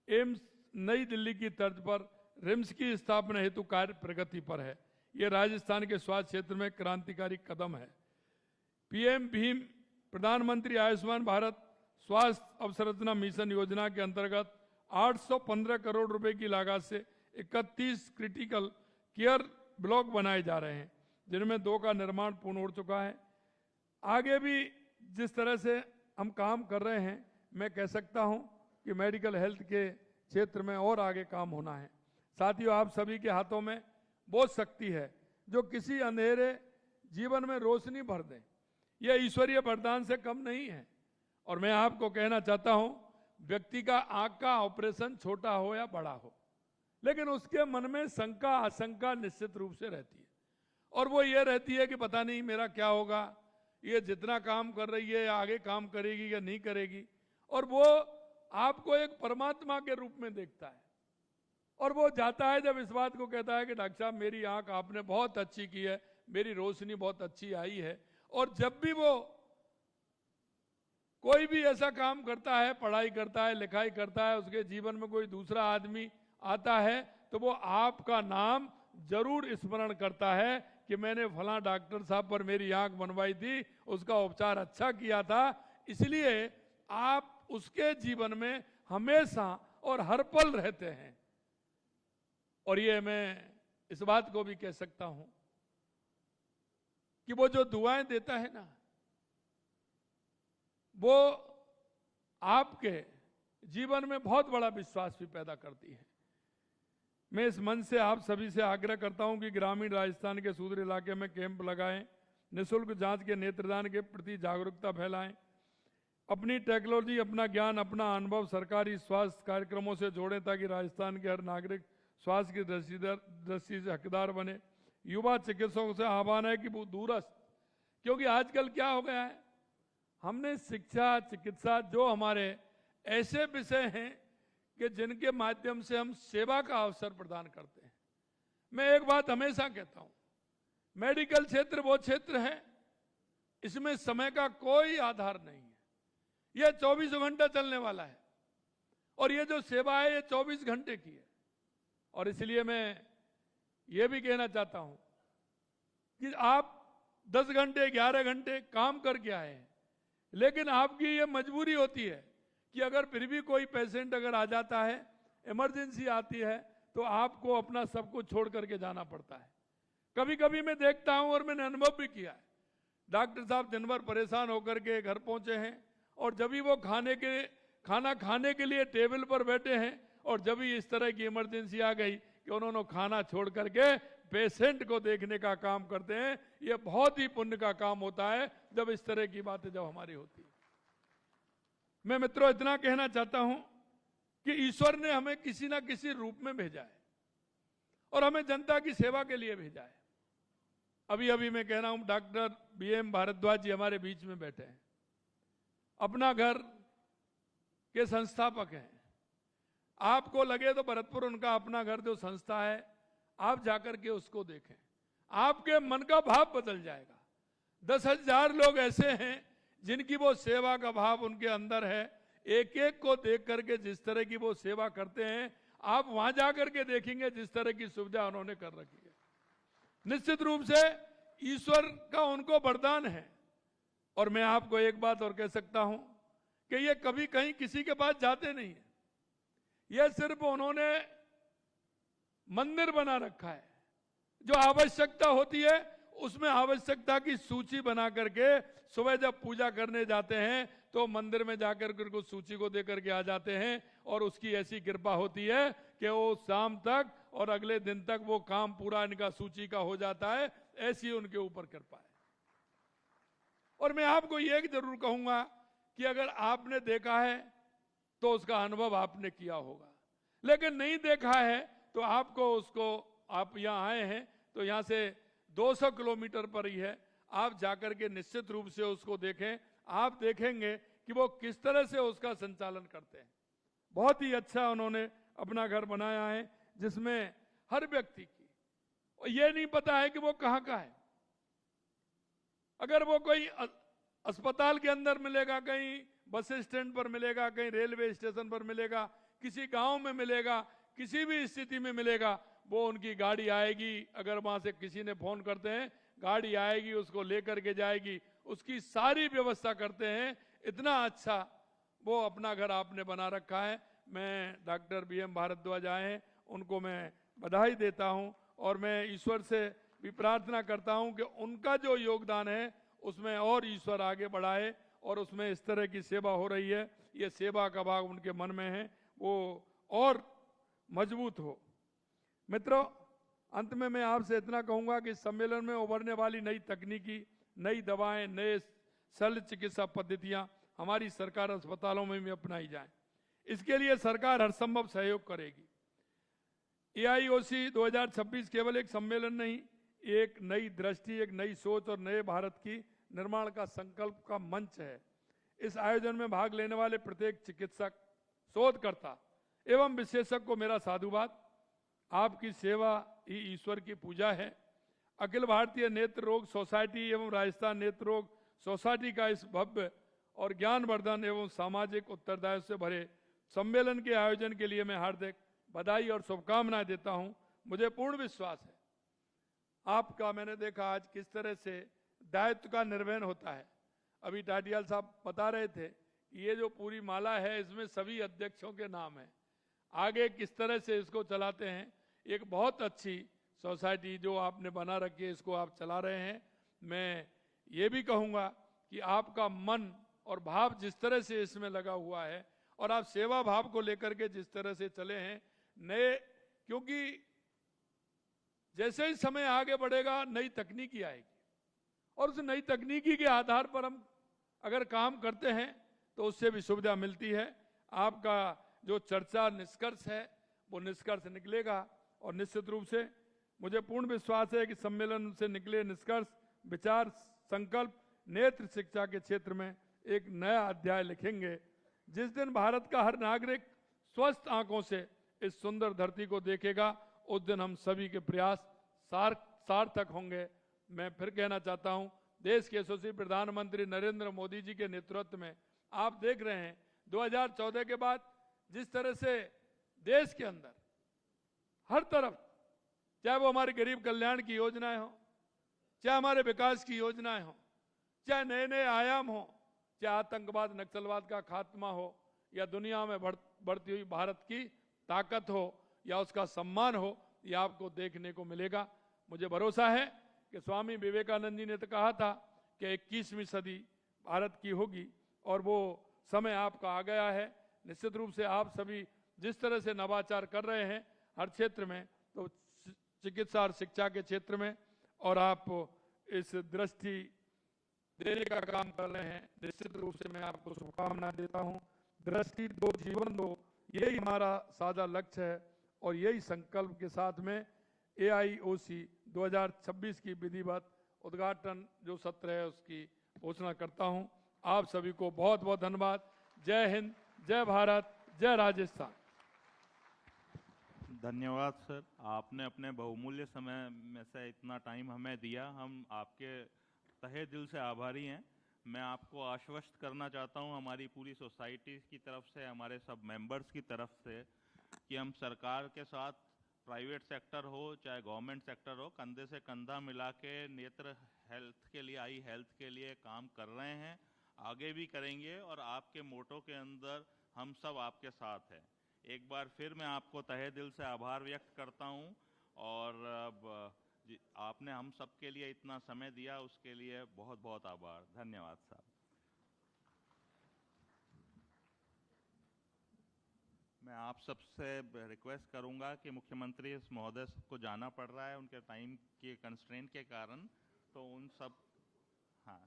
एम्स नई दिल्ली की तर्ज पर रिम्स की स्थापना हेतु कार्य प्रगति पर है। यह राजस्थान के स्वास्थ्य क्षेत्र में क्रांतिकारी कदम है। पीएम भीम प्रधानमंत्री आयुष्मान भारत स्वास्थ्य अवसंरचना मिशन योजना के अंतर्गत 815 करोड़ रुपए की लागत से 31 क्रिटिकल केयर ब्लॉक बनाए जा रहे हैं, जिनमें 2 का निर्माण पूर्ण हो चुका है। आगे भी जिस तरह से हम काम कर रहे हैं, मैं कह सकता हूं कि मेडिकल हेल्थ के क्षेत्र में और आगे काम होना है। साथियों, आप सभी के हाथों में वो शक्ति है जो किसी अंधेरे जीवन में रोशनी भर दे। यह ईश्वरीय वरदान से कम नहीं है। और मैं आपको कहना चाहता हूं, व्यक्ति का आंख का ऑपरेशन छोटा हो या बड़ा हो, लेकिन उसके मन में शंका आशंका निश्चित रूप से रहती है, और वो ये रहती है कि पता नहीं मेरा क्या होगा, ये जितना काम कर रही है आगे काम करेगी या नहीं करेगी। और वो आपको एक परमात्मा के रूप में देखता है, और वो जाता है जब इस बात को कहता है कि डॉक्टर साहब मेरी आंख आपने बहुत अच्छी की है, मेरी रोशनी बहुत अच्छी आई है। और जब भी वो कोई भी ऐसा काम करता है, पढ़ाई करता है, लिखाई करता है, उसके जीवन में कोई दूसरा आदमी आता है, तो वो आपका नाम जरूर स्मरण करता है कि मैंने फलां डॉक्टर साहब पर मेरी आंख बनवाई थी, उसका उपचार अच्छा किया था। इसलिए आप उसके जीवन में हमेशा और हर पल रहते हैं। और ये मैं इस बात को भी कह सकता हूं कि वो जो दुआएं देता है ना, वो आपके जीवन में बहुत बड़ा विश्वास भी पैदा करती है। मैं इस मंच से आप सभी से आग्रह करता हूं कि ग्रामीण राजस्थान के सुदूर इलाके में कैंप लगाएं, निःशुल्क जांच के नेत्रदान के प्रति जागरूकता फैलाएं, अपनी टेक्नोलॉजी, अपना ज्ञान, अपना अनुभव सरकारी स्वास्थ्य कार्यक्रमों से जोड़ें ताकि राजस्थान के हर नागरिक स्वास्थ्य की दृष्टि से हकदार बने। युवा चिकित्सकों से आह्वान है कि वो दूरस्थ, क्योंकि आजकल क्या हो गया है, हमने शिक्षा, चिकित्सा जो हमारे ऐसे विषय हैं कि जिनके माध्यम से हम सेवा का अवसर प्रदान करते हैं। मैं एक बात हमेशा कहता हूं, मेडिकल क्षेत्र वो क्षेत्र है, इसमें समय का कोई आधार नहीं है, यह 24 घंटा चलने वाला है और ये जो सेवा है ये 24 घंटे की है। और इसलिए मैं ये भी कहना चाहता हूं कि आप 10 घंटे 11 घंटे काम करके आए हैं, लेकिन आपकी ये मजबूरी होती है कि अगर फिर भी कोई पेशेंट अगर आ जाता है, इमरजेंसी आती है, तो आपको अपना सब कुछ छोड़ करके जाना पड़ता है। कभी कभी मैं देखता हूं और मैंने अनुभव भी किया है, डॉक्टर साहब दिन भर परेशान होकर के घर पहुंचे हैं और जब भी वो खाना खाने के लिए टेबल पर बैठे हैं और जब भी इस तरह की इमरजेंसी आ गई कि उन्होंने खाना छोड़ करके पेशेंट को देखने का काम करते हैं। ये बहुत ही पुण्य का काम होता है जब इस तरह की बातें जब हमारी होती है। मैं मित्रों इतना कहना चाहता हूं कि ईश्वर ने हमें किसी ना किसी रूप में भेजा है और हमें जनता की सेवा के लिए भेजा है। अभी अभी मैं कह रहा हूं, डॉक्टर BM भारद्वाज जी हमारे बीच में बैठे हैं, अपना घर के संस्थापक हैं। आपको लगे तो भरतपुर उनका अपना घर जो संस्था है, आप जाकर के उसको देखें, आपके मन का भाव बदल जाएगा। 10,000 लोग ऐसे हैं जिनकी वो सेवा का भाव उनके अंदर है। एक एक को देख करके जिस तरह की वो सेवा करते हैं, आप वहां जाकर के देखेंगे जिस तरह की सुविधा उन्होंने कर रखी है। निश्चित रूप से ईश्वर का उनको वरदान है। और मैं आपको एक बात और कह सकता हूं कि ये कभी कहीं किसी के पास जाते नहीं है, ये सिर्फ उन्होंने मंदिर बना रखा है। जो आवश्यकता होती है उसमें आवश्यकता की सूची बना करके सुबह जब पूजा करने जाते हैं तो मंदिर में जाकर के उस सूची को दे करके आ जाते हैं और उसकी ऐसी कृपा होती है कि वो शाम तक और अगले दिन तक वो काम पूरा इनका सूची का हो जाता है। ऐसी उनके ऊपर कृपा है। और मैं आपको ये जरूर कहूंगा कि अगर आपने देखा है तो उसका अनुभव आपने किया होगा, लेकिन नहीं देखा है तो आपको उसको, आप यहां आए हैं तो यहां से 200 किलोमीटर पर ही है, आप जाकर के निश्चित रूप से उसको देखें। आप देखेंगे कि वो किस तरह से उसका संचालन करते हैं। बहुत ही अच्छा उन्होंने अपना घर बनाया है जिसमें हर व्यक्ति की, और ये नहीं पता है कि वो कहां का है। अगर वो कोई अस्पताल के अंदर मिलेगा, कहीं बस स्टैंड पर मिलेगा, कहीं रेलवे स्टेशन पर मिलेगा, किसी गांव में मिलेगा, किसी भी स्थिति में मिलेगा, वो उनकी गाड़ी आएगी। अगर वहां से किसी ने फोन करते हैं, गाड़ी आएगी, उसको लेकर के जाएगी, उसकी सारी व्यवस्था करते हैं। इतना अच्छा वो अपना घर आपने बना रखा है। मैं डॉक्टर BM भारद्वाज आए हैं, उनको मैं बधाई देता हूं और मैं ईश्वर से भी प्रार्थना करता हूं कि उनका जो योगदान है उसमें और ईश्वर आगे बढ़ाए और उसमें इस तरह की सेवा हो रही है, ये सेवा का भाव उनके मन में है, वो और मजबूत हो। मित्रों, अंत में मैं आपसे इतना कहूंगा कि सम्मेलन में उभरने वाली नई तकनीकी, नई दवाएं, नए शल्य चिकित्सा पद्धतियां हमारी सरकार अस्पतालों में भी अपनाई जाएं। इसके लिए सरकार हर संभव सहयोग करेगी। AIOC 2026 केवल एक सम्मेलन नहीं, एक नई दृष्टि, एक नई सोच और नए भारत की निर्माण का संकल्प का मंच है। इस आयोजन में भाग लेने वाले प्रत्येक चिकित्सक, शोधकर्ता एवं विशेषज्ञ को मेरा साधुवाद। आपकी सेवा ही ईश्वर की पूजा है। अखिल भारतीय नेत्र रोग सोसाइटी एवं राजस्थान नेत्र रोग सोसाइटी का इस भव्य और ज्ञानवर्धन एवं सामाजिक उत्तरदायित्व से भरे सम्मेलन के आयोजन के लिए मैं हार्दिक बधाई और शुभकामनाएं देता हूं। मुझे पूर्ण विश्वास है आपका, मैंने देखा आज किस तरह से दायित्व का निर्वहन होता है। अभी टाटियाल साहब बता रहे थे कि ये जो पूरी माला है इसमें सभी अध्यक्षों के नाम हैं। आगे किस तरह से इसको चलाते हैं, एक बहुत अच्छी सोसाइटी जो आपने बना रखी है, इसको आप चला रहे हैं। मैं ये भी कहूँगा कि आपका मन और भाव जिस तरह से इसमें लगा हुआ है और आप सेवा भाव को लेकर के जिस तरह से चले हैं, नए क्योंकि जैसे ही समय आगे बढ़ेगा नई तकनीकी आएगी और उस नई तकनीकी के आधार पर हम अगर काम करते हैं तो उससे भी सुविधा मिलती है। आपका जो चर्चा निष्कर्ष है वो निष्कर्ष निकलेगा और निश्चित रूप से मुझे पूर्ण विश्वास है कि सम्मेलन से निकले निष्कर्ष, विचार, संकल्प नेत्र शिक्षा के क्षेत्र में एक नया अध्याय लिखेंगे। जिस दिन भारत का हर नागरिक स्वस्थ आंखों से इस सुंदर धरती को देखेगा उस दिन हम सभी के प्रयास सार्थक होंगे। मैं फिर कहना चाहता हूं, देश के यशस्वी प्रधानमंत्री नरेंद्र मोदी जी के नेतृत्व में आप देख रहे हैं 2014 के बाद जिस तरह से देश के अंदर हर तरफ, चाहे वो हमारे गरीब कल्याण की योजनाएं हो, चाहे हमारे विकास की योजनाएं हो, चाहे नए नए आयाम हो, चाहे आतंकवाद नक्सलवाद का खात्मा हो या दुनिया में बढ़ती हुई भारत की ताकत हो या उसका सम्मान हो, ये आपको देखने को मिलेगा। मुझे भरोसा है कि स्वामी विवेकानंद जी ने तो कहा था कि 21वीं सदी भारत की होगी और वो समय आपका आ गया है। निश्चित रूप से आप सभी जिस तरह से नवाचार कर रहे हैं हर क्षेत्र में, तो चिकित्सा और शिक्षा के क्षेत्र में, और आप इस दृष्टि देने का काम कर रहे हैं, निश्चित रूप से मैं आपको शुभकामना देता हूं। दृष्टि दो जीवन दो, यही हमारा साझा लक्ष्य है और यही संकल्प के साथ में AIOC 2026 की विधिवत उद्घाटन जो सत्र है उसकी घोषणा करता हूं। आप सभी को बहुत बहुत धन्यवाद। जय हिंद, जय भारत, जय राजस्थान। धन्यवाद सर, आपने अपने बहुमूल्य समय में से इतना टाइम हमें दिया, हम आपके तहे दिल से आभारी हैं। मैं आपको आश्वस्त करना चाहता हूं हमारी पूरी सोसाइटी की तरफ से, हमारे सब मेंबर्स की तरफ से, कि हम सरकार के साथ, प्राइवेट सेक्टर हो चाहे गवर्नमेंट सेक्टर हो, कंधे से कंधा मिला के नेत्र हेल्थ के लिए, आई हेल्थ के लिए काम कर रहे हैं, आगे भी करेंगे और आपके मोटो के अंदर हम सब आपके साथ हैं। एक बार फिर मैं आपको तहे दिल से आभार व्यक्त करता हूं और आपने हम सब के लिए इतना समय दिया उसके लिए बहुत बहुत आभार। धन्यवाद साहब। मैं आप सबसे रिक्वेस्ट करूंगा कि मुख्यमंत्री इस महोदय को जाना पड़ रहा है उनके टाइम के कंस्ट्रेंट के कारण, तो उन सब, हाँ